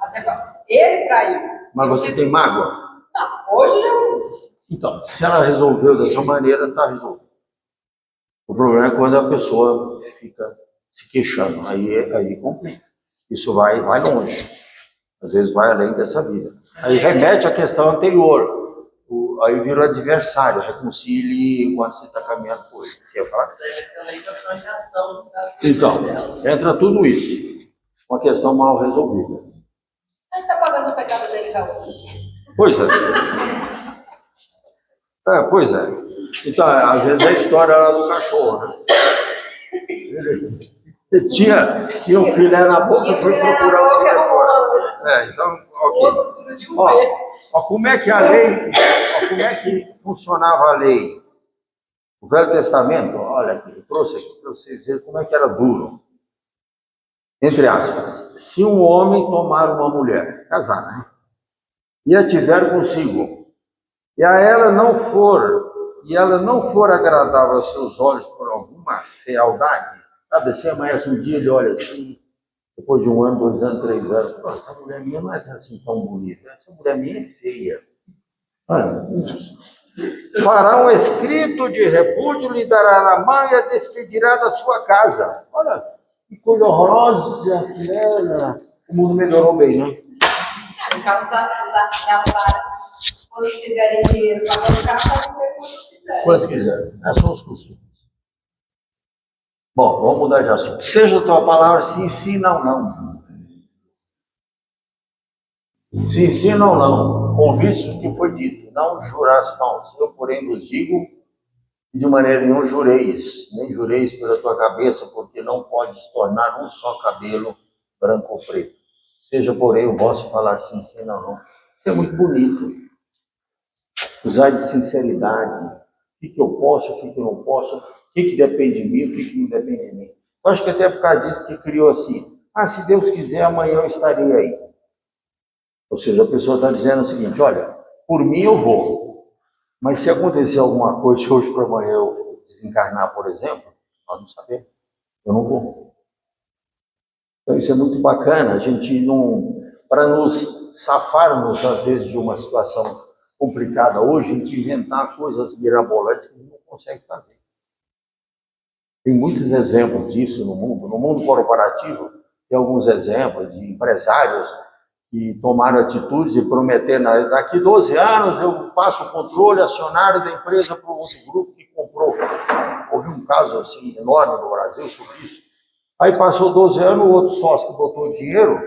Ele traiu. Mas você tem mágoa? Não, hoje não. Então, se ela resolveu dessa maneira, está resolvido. O problema é quando a pessoa fica se queixando, aí complica. Isso vai longe. Às vezes vai além dessa vida. Aí remete à questão anterior. Aí vira o adversário, reconcilie quando você está caminhando com ele. Você ia falar? Então, entra tudo isso. Uma questão mal resolvida. Ele está pagando o pecado dele já hoje. Pois é. Pois é. Então, às vezes é a história do cachorro, né? Ele tinha um filé na boca, foi procurar o filé fora. Então, ok. Ó, como é que a lei, como é que funcionava a lei? O Velho Testamento, olha aqui, eu trouxe aqui para vocês verem como é que era duro. Entre aspas, se um homem tomar uma mulher, casar, né? E a tiver consigo, e ela não for agradável aos seus olhos por alguma fealdade, sabe, você amanhece um dia e olha assim, depois de 1 ano, 2 anos, 3 anos, essa mulher minha não é assim tão bonita, essa mulher minha é feia. Olha, fará um escrito de repúdio, lhe dará na mão e a despedirá da sua casa. Olha, que coisa horrorosa que era. O mundo melhorou bem, né? Já usaram quando tiverem dinheiro para bancar, pode ter quando quiser. Quando quiser. Esses são os costumes. Bom, vamos mudar de assunto. Seja a tua palavra sim, não. Sim, não. Com vício do que foi dito. Não jurás falso. Eu, porém, vos digo, de maneira nenhuma jureis. Nem jureis pela tua cabeça, porque não podes tornar um só cabelo branco ou preto. Seja, porém, o vosso falar sim, não. Isso é muito bonito. Usar de sinceridade. O que eu posso, o que eu não posso, o que depende de mim, o que não depende de mim. Eu acho que até por causa disso que criou assim. Se Deus quiser, amanhã eu estarei aí. Ou seja, a pessoa está dizendo o seguinte, olha, por mim eu vou. Mas se acontecer alguma coisa, se hoje para amanhã eu desencarnar, por exemplo, nós não sabemos. Eu não vou. Então isso é muito bacana, a gente não, para nos safarmos às vezes de uma situação complicada hoje, a gente inventar coisas mirabolantes que a gente não consegue fazer. Tem muitos exemplos disso no mundo. No mundo corporativo, tem alguns exemplos de empresários que tomaram atitudes e prometeram, daqui 12 anos eu passo o controle acionário da empresa para o outro grupo que comprou. Houve um caso assim enorme no Brasil sobre isso. Aí passou 12 anos, o outro sócio que botou dinheiro,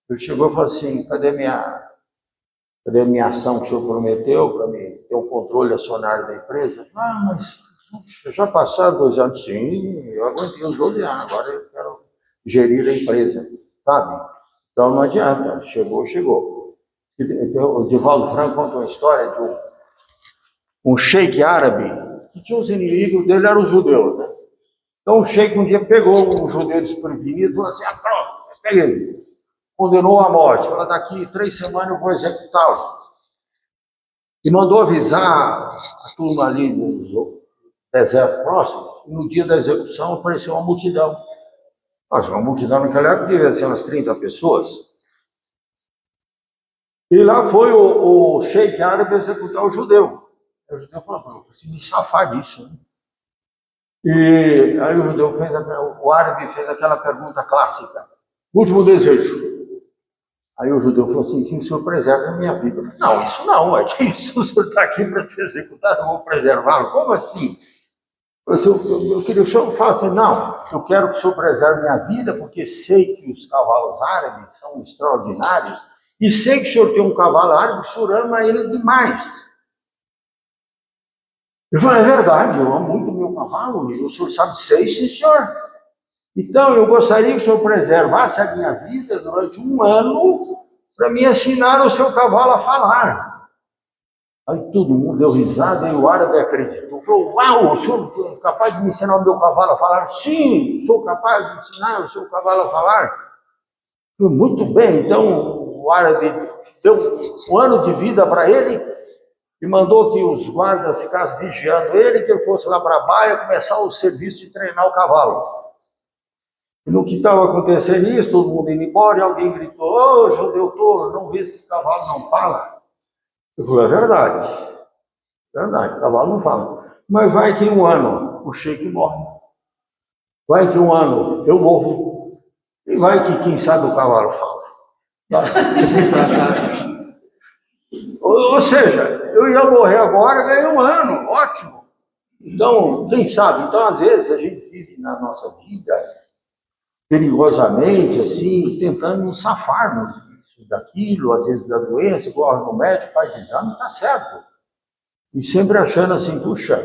ele chegou e falou assim, cadê minha ação que o senhor prometeu para mim ter o controle acionário da empresa? Ah, mas já passaram 12 anos? Sim, eu aguentei os 12 anos, agora eu quero gerir a empresa, sabe? Então não adianta, chegou, chegou. O Divaldo Franco conta uma história de um sheik árabe que tinha os inimigos dele, eram os judeus, né? Então o sheik um dia pegou um judeu desprevenido e falou assim, pronto, peguei ele. Condenou à morte, falou, daqui 3 semanas eu vou executá-lo. E mandou avisar a turma ali do deserto próximo, e no dia da execução apareceu uma multidão. Mas uma multidão naquela época devia ser umas 30 pessoas. E lá foi o sheik árabe executar o judeu. O judeu falou, eu preciso me safar disso, né? E aí o judeu o árabe fez aquela pergunta clássica, último desejo. Aí o judeu falou assim, que o senhor preserve a minha vida. Eu falei, não, isso não, é que o senhor está aqui para ser executado, eu vou preservá-lo. Como assim? Eu queria que o senhor falasse, não, eu quero que o senhor preserve minha vida, porque sei que os cavalos árabes são extraordinários, e sei que o senhor tem um cavalo árabe, que o senhor ama ele demais. Eu falei, é verdade, eu amo muito meu cavalo, e o senhor sabe, sei, sim, senhor. Então, eu gostaria que o senhor preservasse a minha vida durante 1 ano para me ensinar o seu cavalo a falar. Aí todo mundo deu risada e o árabe acreditou. Falou, uau, o senhor é capaz de me ensinar o meu cavalo a falar? Sim, sou capaz de ensinar o seu cavalo a falar. Falei, muito bem, então o árabe deu 1 ano de vida para ele e mandou que os guardas ficassem vigiando ele, que ele fosse lá para a baia começar o serviço de treinar o cavalo. E no que estava acontecendo isso, todo mundo indo embora, e alguém gritou, ô, judeu tolo, não vê que o cavalo não fala? Eu falei, é verdade, o cavalo não fala. Mas vai que 1 ano o sheik morre. Vai que 1 ano eu morro. E vai que, quem sabe, o cavalo fala. Ou seja, eu ia morrer agora, ganhei 1 ano, ótimo. Então, quem sabe? Então, às vezes, a gente vive na nossa vida perigosamente, assim, tentando nos safarmos disso, daquilo, às vezes da doença, corre no médico, faz exame, está certo. E sempre achando assim, puxa,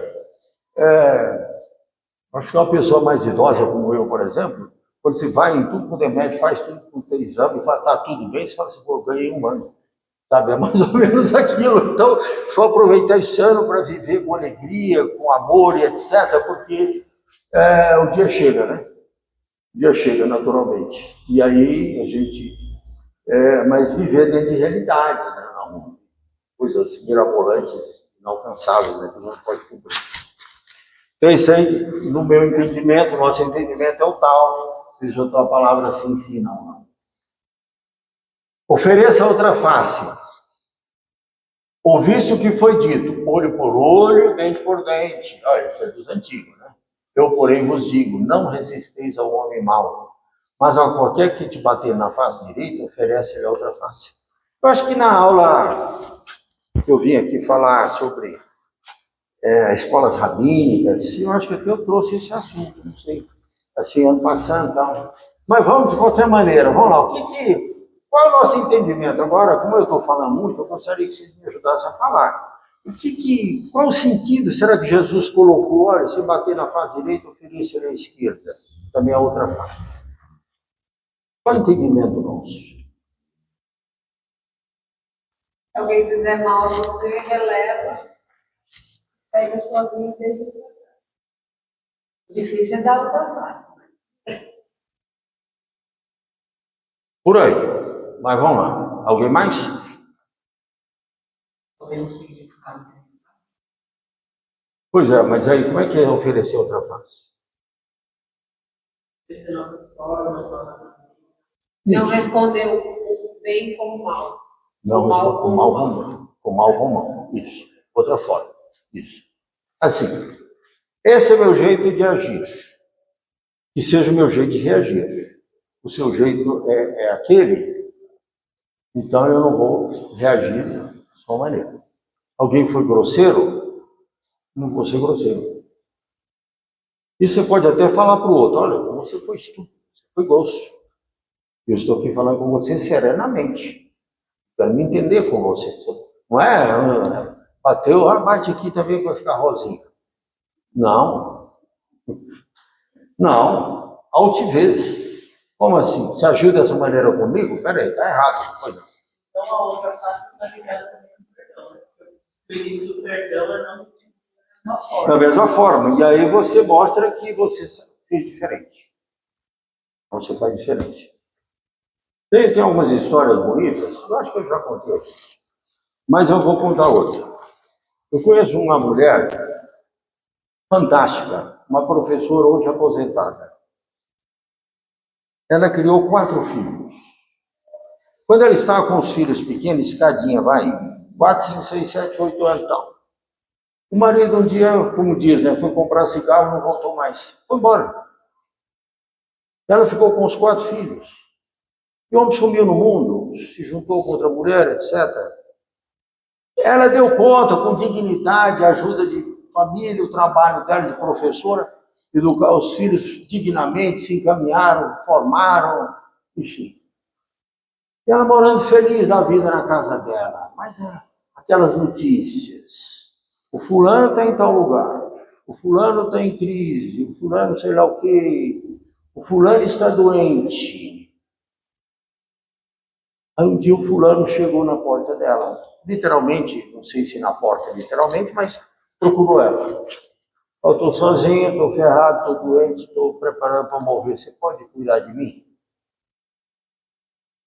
acho que uma pessoa mais idosa como eu, por exemplo, quando você vai em tudo quanto é médico, faz tudo quanto é exame, fala, está tudo bem, você fala assim, pô, ganhei 1 ano. Sabe, é mais ou menos aquilo. Então, vou aproveitar esse ano para viver com alegria, com amor e etc., porque o dia chega, né? O dia chega naturalmente. E aí a gente. Mas viver dentro de realidade, né? Não, coisas mirabolantes, inalcançáveis, né? Que não pode cumprir. Então, isso aí, no meu entendimento, nosso entendimento é o tal. Se já a palavra assim, sim, não. Ofereça outra face. Ouviste o que foi dito, olho por olho, dente por dente. Isso é dos antigos, né? Eu, porém, vos digo, não resisteis ao homem mau, mas a qualquer que te bater na face direita, oferece-lhe a outra face. Eu acho que na aula que eu vim aqui falar sobre escolas rabínicas, eu acho que até eu trouxe esse assunto, não sei, assim, ano passando e tal. Mas vamos de qualquer maneira, vamos lá, qual é o nosso entendimento? Agora, como eu estou falando muito, eu gostaria que vocês me ajudassem a falar. Qual o sentido será que Jesus colocou? Olha, se bater na face direita, ofereça à esquerda, também a outra face. Qual é o entendimento nosso? Se alguém fizer mal a você, releva, pega a sua vida e deixa pra cá. O difícil é dar outra parte. Por aí. Mas vamos lá. Alguém mais? Talvez um significado. Pois é, mas aí como é que é oferecer outra face? Ter novas formas, novas. Não respondeu o bem como o mal. Não, O mal com mal com mal. Com mal com mal. Isso. Outra forma. Isso. Assim, esse é meu jeito de agir. Que seja o meu jeito de reagir. O seu jeito é aquele, então eu não vou reagir da sua maneira. Alguém foi grosseiro, não vou ser grosseiro. E você pode até falar para o outro, olha, você foi estúpido, você foi grosso. Eu estou aqui falando com você serenamente. Quero me entender com você. Não é, bateu, bate aqui também para ficar rosinha. Não. Não. Altivez. Como assim? Você agiu dessa maneira comigo? Peraí, está errado. Pois não. Então, a outra face está ligada também com perdão, né? O início do perdão é não da mesma forma. Da mesma forma. E aí você mostra que você fez diferente. Você faz diferente. Tem algumas histórias bonitas, eu acho que eu já contei aqui. Mas eu vou contar outra. Eu conheço uma mulher fantástica, uma professora hoje aposentada. Ela criou 4 filhos. Quando ela estava com os filhos pequenos, escadinha, vai, 4, 5, 6, 7, 8 anos e tal. O marido um dia, como diz, né, foi comprar cigarro e não voltou mais. Foi embora. Ela ficou com os 4 filhos. E o homem sumiu no mundo, se juntou com outra mulher, etc. Ela deu conta, com dignidade, ajuda de família, o trabalho dela de professora, educar os filhos dignamente, se encaminharam, formaram, enfim. E ela morando feliz da vida na casa dela. Mas aquelas notícias. O fulano está em tal lugar. O fulano está em crise. O fulano sei lá o quê. O fulano está doente. Aí um dia o fulano chegou na porta dela. Literalmente, não sei se na porta literalmente, mas procurou ela. Eu estou sozinho, estou ferrado, estou doente, estou preparando para morrer. Você pode cuidar de mim?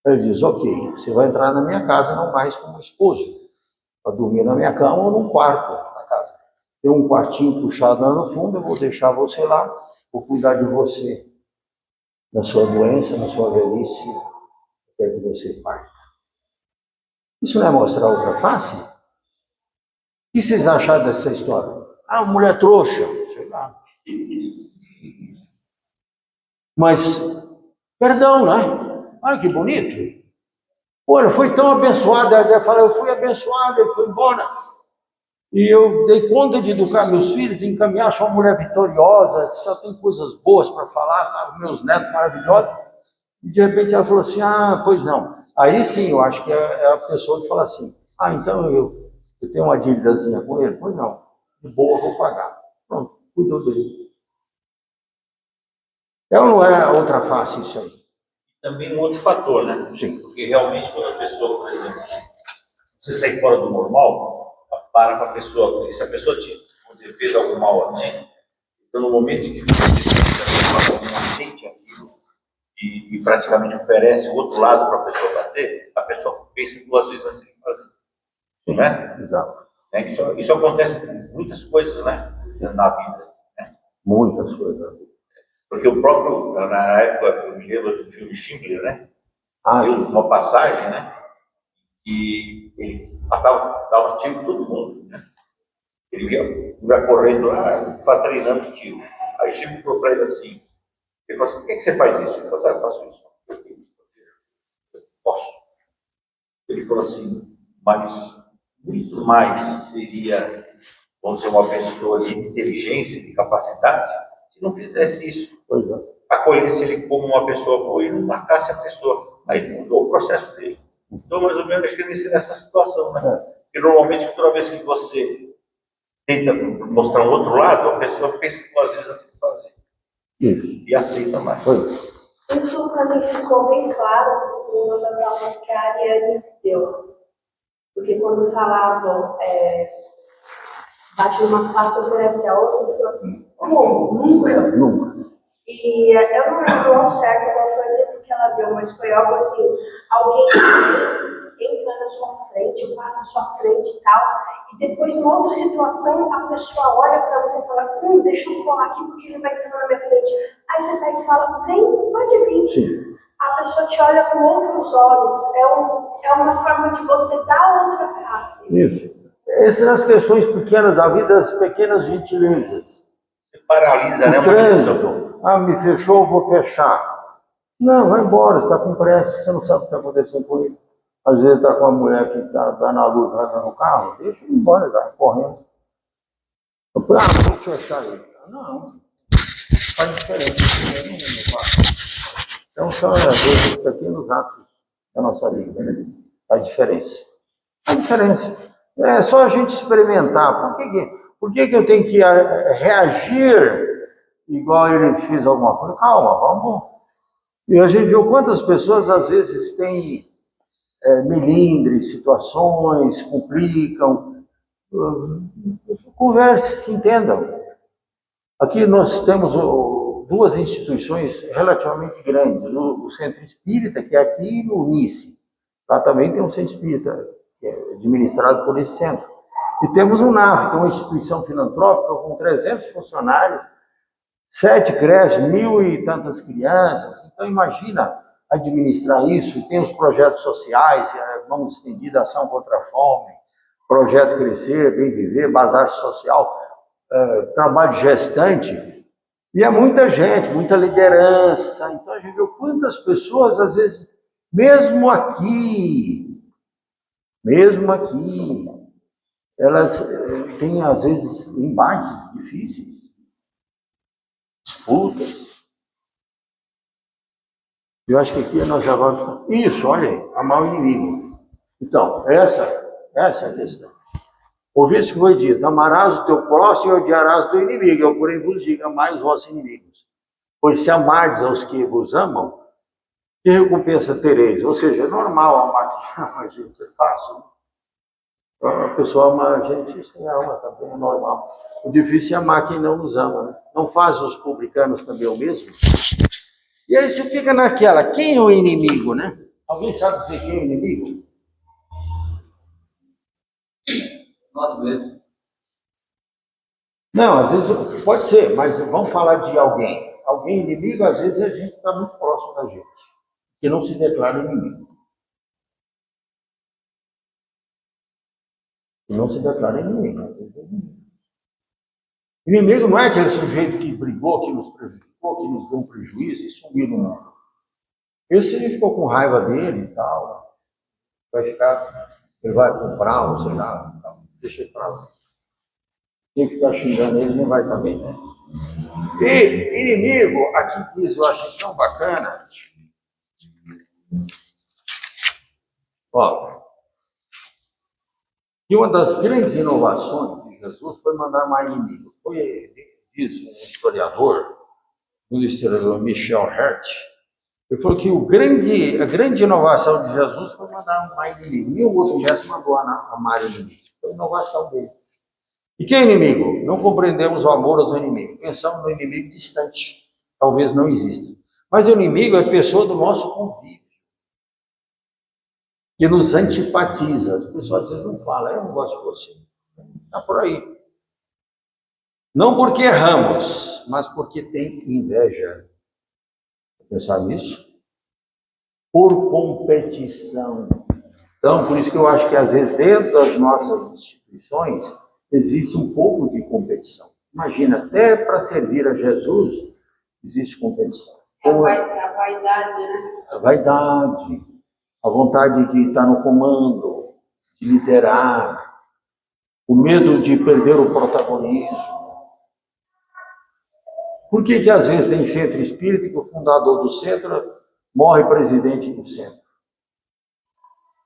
Ele diz, ok, você vai entrar na minha casa, não mais como esposo, para dormir na minha cama ou num quarto da casa. Tem um quartinho puxado lá no fundo, eu vou deixar você lá, vou cuidar de você, na sua doença, na sua velhice, até que você parta. Isso não é mostrar outra face? O que vocês acharam dessa história? Ah, mulher trouxa, sei lá. Mas, perdão, né? Olha que bonito. Olha, foi tão abençoado. Ela fala, eu fui abençoado, ele foi embora. E eu dei conta de educar meus filhos, encaminhar, sou uma mulher vitoriosa, só tem coisas boas para falar, tá? Meus netos maravilhosos. E de repente ela falou assim, ah, pois não. Aí sim, eu acho que é a pessoa que fala assim, ah, então eu tenho uma dívidazinha com ele? Pois não, de boa eu vou pagar. Pronto, cuidou dele. Ela não é outra face isso aí. Também um outro fator, né? Sim. Porque realmente quando a pessoa, por exemplo, você sai fora do normal, para a pessoa, porque se a pessoa fez algum mal a ti, então no momento em que você aceite aquilo e praticamente oferece o outro lado para a pessoa bater, a pessoa pensa 2 vezes assim, não é? Exato. Isso acontece com muitas coisas, né? Na vida. Né? Muitas coisas. Porque o próprio, na época, eu me lembro do filme Schindler, né? Ah, Tem uma passagem, né? E ele dava tiro em todo mundo, né? Ele ia correndo lá, para treinando tiro. Aí Schindler falou para ele assim, ele falou assim, por que você faz isso? Ele falou, eu faço isso. Eu posso. Ele falou assim, mas muito mais seria, vamos dizer, uma pessoa de inteligência, de capacidade, se não fizesse isso. pois é. Acolhesse ele como uma pessoa boa e não matasse a pessoa. Aí mudou o processo dele. Então, mais ou menos, acho que ele ensina nessa situação, né? Porque normalmente, toda vez que você tenta mostrar um outro lado, a pessoa pensa 2 vezes assim de fazer. Isso. E aceita mais. Isso para mim ficou bem claro em uma das aulas que a Ariane deu. Porque quando falavam, bate numa face e oferece a outra, como? Nunca. E eu não lembro ao certo qual foi o exemplo que ela deu, mas foi algo assim, alguém entra na sua frente, passa à sua frente e tal, e depois, numa outra situação, a pessoa olha para você e fala, deixa eu colar aqui porque ele vai estar na minha frente. Aí você pega e fala, vem, pode vir. Sim. A pessoa te olha com outros olhos. É uma forma de você dar outra face. Isso. Essas são as questões pequenas da vida, as pequenas gentilezas. Você paralisa, né? O Uma lição. trânsito. Me fechou, vou fechar. Não, vai embora, está com pressa, você não sabe o que está acontecendo com ele. Às vezes está com a mulher que está na luz, vai no carro, deixa ele embora, vai correndo. Eu falei, vou fechar ele. Não, faz diferença. Então são, às vezes, os pequenos atos da nossa vida, né? A diferença. A diferença. É só a gente experimentar. Por que eu tenho que reagir igual ele fez alguma coisa? Calma, vamos. E a gente viu quantas pessoas às vezes têm melindres, situações, complicam. Converse, se entendam. Aqui nós temos duas instituições relativamente grandes. O Centro Espírita, que é aqui no Unice. Lá também tem um Centro Espírita, que é administrado por esse centro. E temos o NAF, que é uma instituição filantrópica com 300 funcionários, 7 creches, 1.000 e tantas crianças. Então, imagina administrar isso. Tem os projetos sociais, mão estendida, ação contra a fome, projeto Crescer, Bem Viver, bazar social, trabalho gestante. E é muita gente, muita liderança. Então, a gente viu quantas pessoas, às vezes, mesmo aqui, elas têm, às vezes, embates difíceis. Disputas. Eu acho que aqui nós já vamos... Isso, olha aí, amar o inimigo. Então, essa é a questão. Ouvi isso que foi dito, amarás o teu próximo e odiarás o teu inimigo. Eu, porém, vos digo, amai os vossos inimigos. Pois se amardes aos que vos amam, que recompensa tereis? Ou seja, é normal amar quem ama a gente, é fácil. A pessoa ama a gente, isso é ama também, é normal. O difícil é amar quem não nos ama, né? Não faz os publicanos também o mesmo? E aí você fica naquela, quem é o inimigo, né? Alguém sabe dizer quem é o inimigo? Nós mesmos. Não, às vezes pode ser, mas vamos falar de alguém. Alguém inimigo, às vezes a gente está muito próximo da gente, que não se declara inimigo. E não se declara inimigo, às vezes é inimigo. Inimigo não é aquele sujeito que brigou, que nos prejudicou, que nos deu um prejuízo e sumiu no mundo. Esse ele ficou com raiva dele e tal, ele vai comprar, ou sei lá, tal. Deixa ele pra lá. Quem ficar xingando ele não vai estar bem, né? E inimigo, aqui diz, eu achei tão bacana. Ó, que uma das grandes inovações de Jesus foi mandar mais inimigo. Diz um historiador Michel Hert, ele falou que a grande inovação de Jesus foi mandar mais inimigo. Nenhum outro gesto mandou amar inimigo. Foi a inovação dele. E que é inimigo? Não compreendemos o amor aos inimigos. Pensamos no inimigo distante. Talvez não exista. Mas o inimigo é a pessoa do nosso convívio, que nos antipatiza. As pessoas às vezes não falam, eu não gosto de você. Está por aí. Não porque erramos, mas porque tem inveja. Pensar nisso? Por competição. Então, por isso que eu acho que às vezes dentro das nossas instituições existe um pouco de competição. Imagina, até para servir a Jesus existe competição. A vaidade, né? A vaidade, a vontade de estar no comando, de liderar, o medo de perder o protagonismo. Por que às vezes tem centro espírita e que o fundador do centro morre presidente do centro?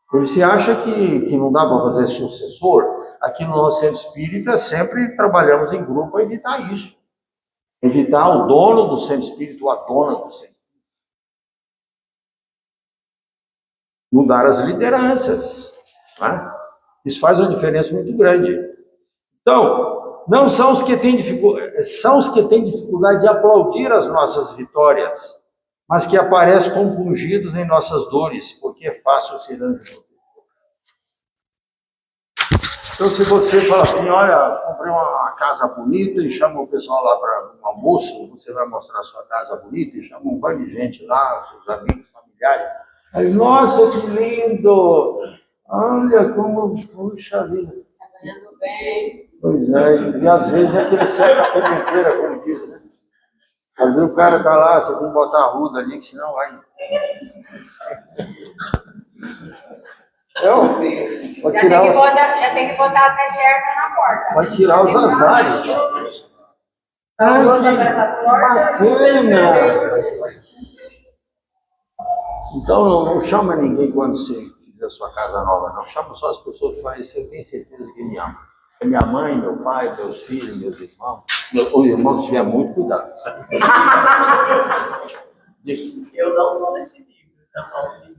Porque você acha que não dá para fazer sucessor? Aqui no nosso centro espírita sempre trabalhamos em grupo para evitar isso. Evitar o dono do centro espírita ou a dona do centro. Mudar as lideranças. Né? Isso faz uma diferença muito grande. Então, não são os que têm dificuldade, são os que têm dificuldade de aplaudir as nossas vitórias, mas que aparecem compungidos em nossas dores, porque é fácil ser anjo. Então, se você fala assim, olha, comprei uma casa bonita e chama o pessoal lá para um almoço, você vai mostrar a sua casa bonita e chama um bando de gente lá, seus amigos, familiares. Aí, nossa, que lindo! Olha como, puxa vida. Tá ganhando bem. Pois é, e às vezes é aquele seca a pimenteira, como diz, né? Às vezes o cara tá lá, você tem que botar a ruda ali, que senão vai. Não, bem Vai Já tirar tem que botar as 7 ervas na porta. vai tirar os azares. A lousa para essa porta. Bacana! Então não chama ninguém quando você fizer a sua casa nova, não. Chama só as pessoas que falam isso, eu tenho certeza que me amam. É minha mãe, meu pai, meus filhos, meus irmãos. Os irmãos tiver muito cuidado. Eu não estou nesse livro, tá bom?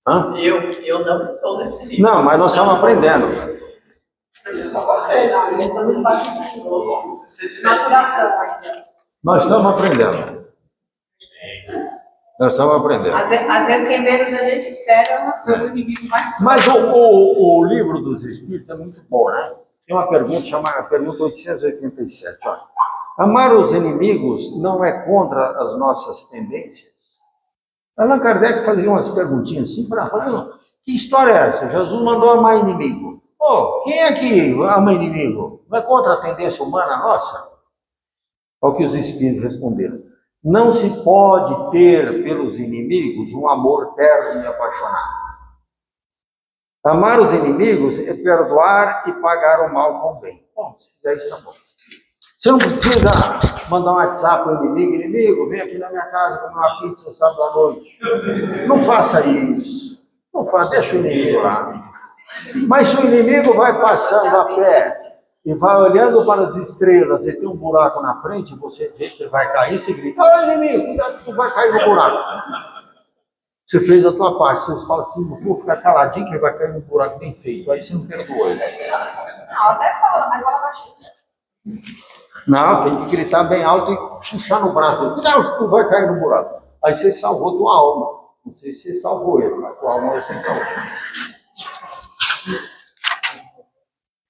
Hã? Eu não estou nesse livro. Não, mas nós estamos aprendendo. Maturação. Nós estamos aprendendo. Nós estamos aprendendo. Às vezes quem menos a gente espera é o inimigo mais. Mas o livro dos Espíritos é muito bom, né? Tem uma pergunta chamada pergunta 887. Olha. Amar os inimigos não é contra as nossas tendências? Allan Kardec fazia umas perguntinhas assim para falar, que história é essa? Jesus mandou amar inimigo. Oh, quem é que ama inimigo? Não é contra a tendência humana nossa? Olha o que os Espíritos responderam. Não se pode ter pelos inimigos um amor terno e apaixonado. Amar os inimigos é perdoar e pagar o mal com o bem. Bom, se fizer isso, tá bom. Você não precisa mandar um WhatsApp para o inimigo, vem aqui na minha casa comer uma pizza sábado à noite. Não faça isso. Não faça, deixa o inimigo lá. Mas se o inimigo vai passando a pé e vai olhando para as estrelas e tem um buraco na frente, você vê que ele vai cair, você grita, ô inimigo, cuidado que tu vai cair no buraco. Você fez a tua parte, você fala assim, não vou ficar caladinho que ele vai cair no buraco bem feito. Aí você não perdoa ele. Não, até fala, mas fala baixinho. Não, tem que gritar bem alto e puxar no braço. Cuidado, tu vai cair no buraco. Aí você salvou tua alma. Não sei se você salvou ele, mas tua alma você salvou.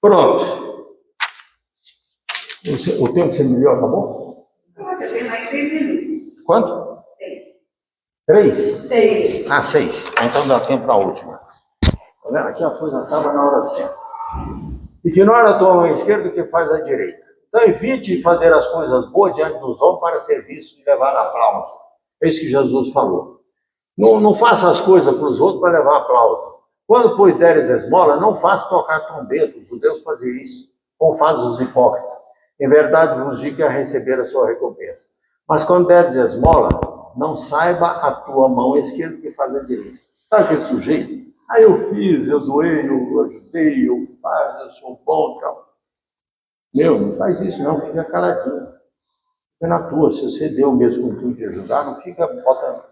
Pronto. O tempo que você me deu acabou? Você tem mais 6 minutos. Quanto? 6. 3? 6. Ah, 6. Então dá tempo para a última. Tá vendo? Aqui a coisa estava na hora certa. Ignora a tua mão esquerda que faz a direita. Então evite fazer as coisas boas diante dos homens para ser visto e levar aplauso. É isso que Jesus falou. Não faça as coisas para os outros para levar aplauso. Quando, pois, deres esmola, não faça tocar trombeta. Os judeus faziam isso, como fazem os hipócritas. Em verdade, vos digo que a receber a sua recompensa. Mas quando deres esmola, não saiba a tua mão esquerda que faz a direita. Sabe aquele sujeito? Ah, eu fiz, eu doei, eu ajudei, eu faço, eu sou bom e tal. Não faz isso não, fica caladinho. Fica na tua, se você deu mesmo com tudo de ajudar, não fica botando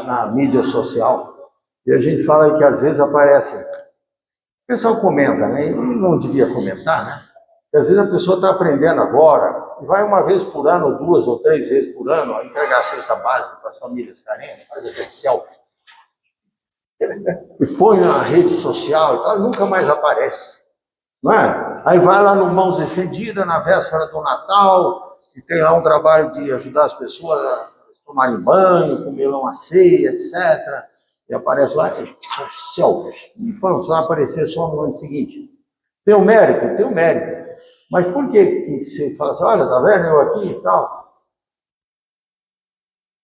na mídia social. E a gente fala que às vezes aparece, o pessoal comenta, né? E não devia comentar, né? Porque às vezes a pessoa está aprendendo agora, e vai uma vez por ano, 2 ou 3 vezes por ano, entregar a cesta básica para as famílias carentes, faz até selfie. E põe na rede social e tal, nunca mais aparece. Não é? Aí vai lá no Mãos Estendidas, na véspera do Natal, e tem lá um trabalho de ajudar as pessoas a tomarem banho, comer uma ceia, etc. E aparece lá, são selfies. E pronto, vai aparecer só no ano seguinte. Tem um mérito? Tem um mérito. Mas por que você fala assim, olha, tá vendo eu aqui e tal?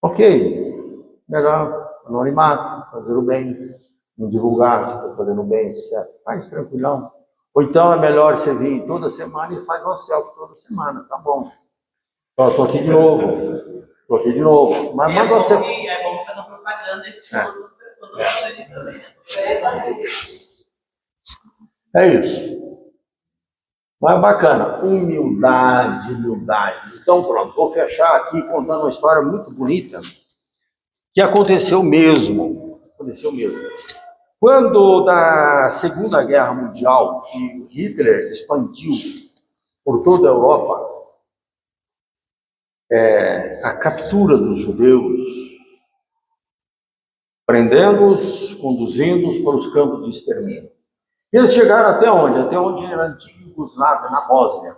Ok, melhor anonimato, fazer o bem, não divulgar que está fazendo o bem, etc. Faz tranquilão. Ou então é melhor você vir toda semana e faz uma selfie toda semana, tá bom. Estou aqui de novo. Mas manda você. É bom estar na propaganda, estimulando as pessoas a fazerem também. É isso. Mas bacana, humildade. Então pronto, vou fechar aqui contando uma história muito bonita que aconteceu mesmo. Quando da Segunda Guerra Mundial, que Hitler expandiu por toda a Europa, a captura dos judeus, prendendo-os, conduzindo-os para os campos de extermínio. E eles chegaram até onde? Até onde era a antiga Iugoslávia, na Bósnia.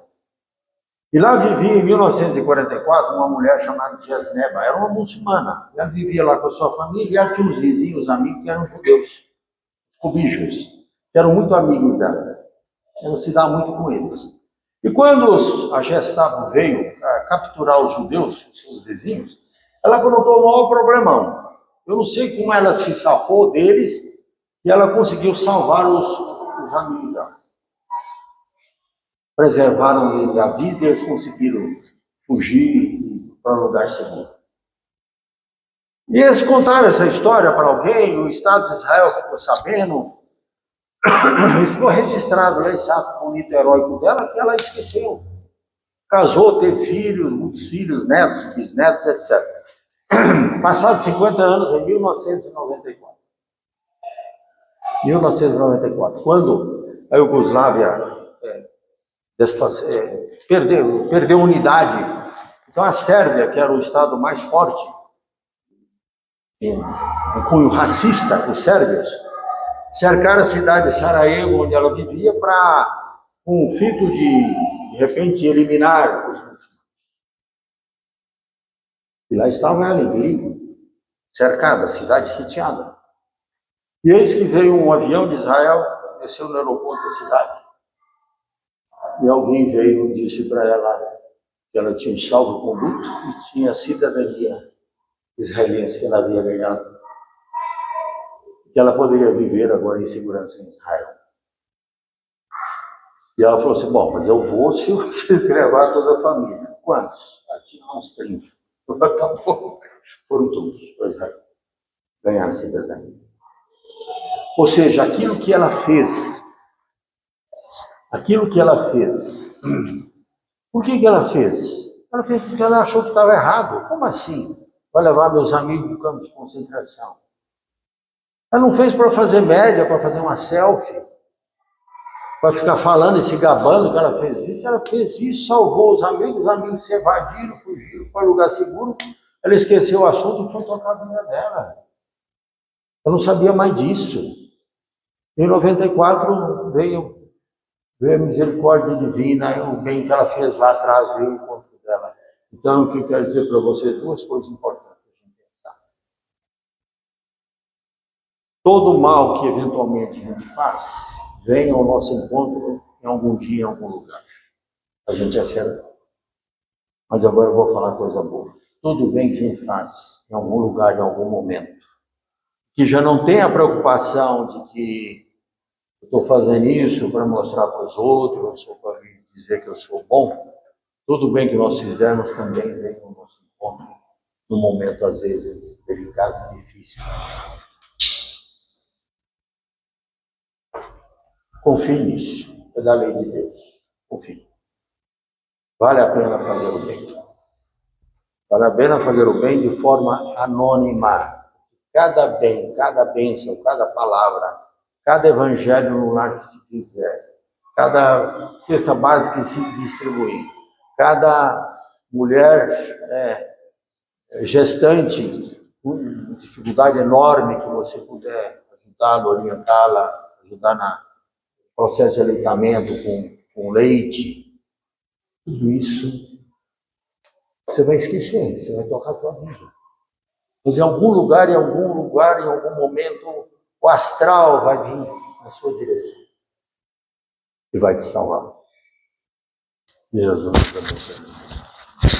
E lá vivia, em 1944, uma mulher chamada Jesneba, era uma muçulmana. Ela vivia lá com a sua família e ela tinha uns vizinhos, amigos que eram judeus, cubijos, que eram muito amigos dela. Ela se dá muito com eles. E quando a Gestapo veio capturar os judeus, os seus vizinhos, ela aprontou o maior problemão. Eu não sei como ela se safou deles e ela conseguiu salvar os amigos dela. Preservaram a vida e eles conseguiram fugir para um lugar seguro. E eles contaram essa história para alguém, o Estado de Israel ficou sabendo, e ficou registrado lá esse ato bonito heróico dela, que ela esqueceu. Casou, teve filhos, muitos filhos, netos, bisnetos, etc. Passados 50 anos, em 1994. 1994, quando a Iugoslávia perdeu unidade. Então a Sérvia, que era o estado mais forte, um cunho racista dos sérvios, cercaram a cidade de Sarajevo, onde ela vivia, com o fito de repente, eliminar os muçulmanos. E lá estava ela, em perigo, cercada, a cidade sitiada. E eis que veio um avião de Israel, desceu no aeroporto da cidade. E alguém veio e disse para ela que ela tinha um salvo-conduto e tinha cidadania israelense que ela havia ganhado. Que ela poderia viver agora em segurança em Israel. E ela falou assim, bom, mas eu vou se vocês levar toda a família. Quantos? Tinha uns 30. Foram todos para Israel. Ganharam cidadania. Ou seja, aquilo que ela fez, por que ela fez? Ela fez porque ela achou que estava errado. Como assim? Vai levar meus amigos no campo de concentração. Ela não fez para fazer média, para fazer uma selfie, para ficar falando e se gabando que ela fez isso. Ela fez isso, salvou os amigos se evadiram, fugiram para lugar seguro. Ela esqueceu o assunto e foi tocar a vida dela. Eu não sabia mais disso. Em 94 veio a misericórdia divina, o bem que ela fez lá atrás veio ao encontro dela. Então, o que eu quero dizer para você? Duas coisas importantes para a gente pensar. Todo mal que eventualmente a gente faz, vem ao nosso encontro em algum dia, em algum lugar. A gente acerta. Mas agora eu vou falar coisa boa. Todo bem que a gente faz, em algum lugar, em algum momento, que já não tem a preocupação de que eu estou fazendo isso para mostrar para os outros, ou para dizer que eu sou bom, tudo bem que nós fizermos também vem no nosso encontro, num momento, às vezes, delicado e difícil. Confie nisso, é da lei de Deus. Confie. Vale a pena fazer o bem. Vale a pena fazer o bem de forma anônima. Cada bem, cada bênção, cada palavra, cada evangelho no lar que se quiser, cada cesta básica que se distribuir, cada mulher gestante com dificuldade enorme que você puder ajudá-la, orientá-la, ajudar no processo de aleitamento com leite, tudo isso você vai esquecer, você vai tocar a sua vida. Mas em algum lugar, em algum momento, o astral vai vir na sua direção e vai te salvar. Jesus abençoe.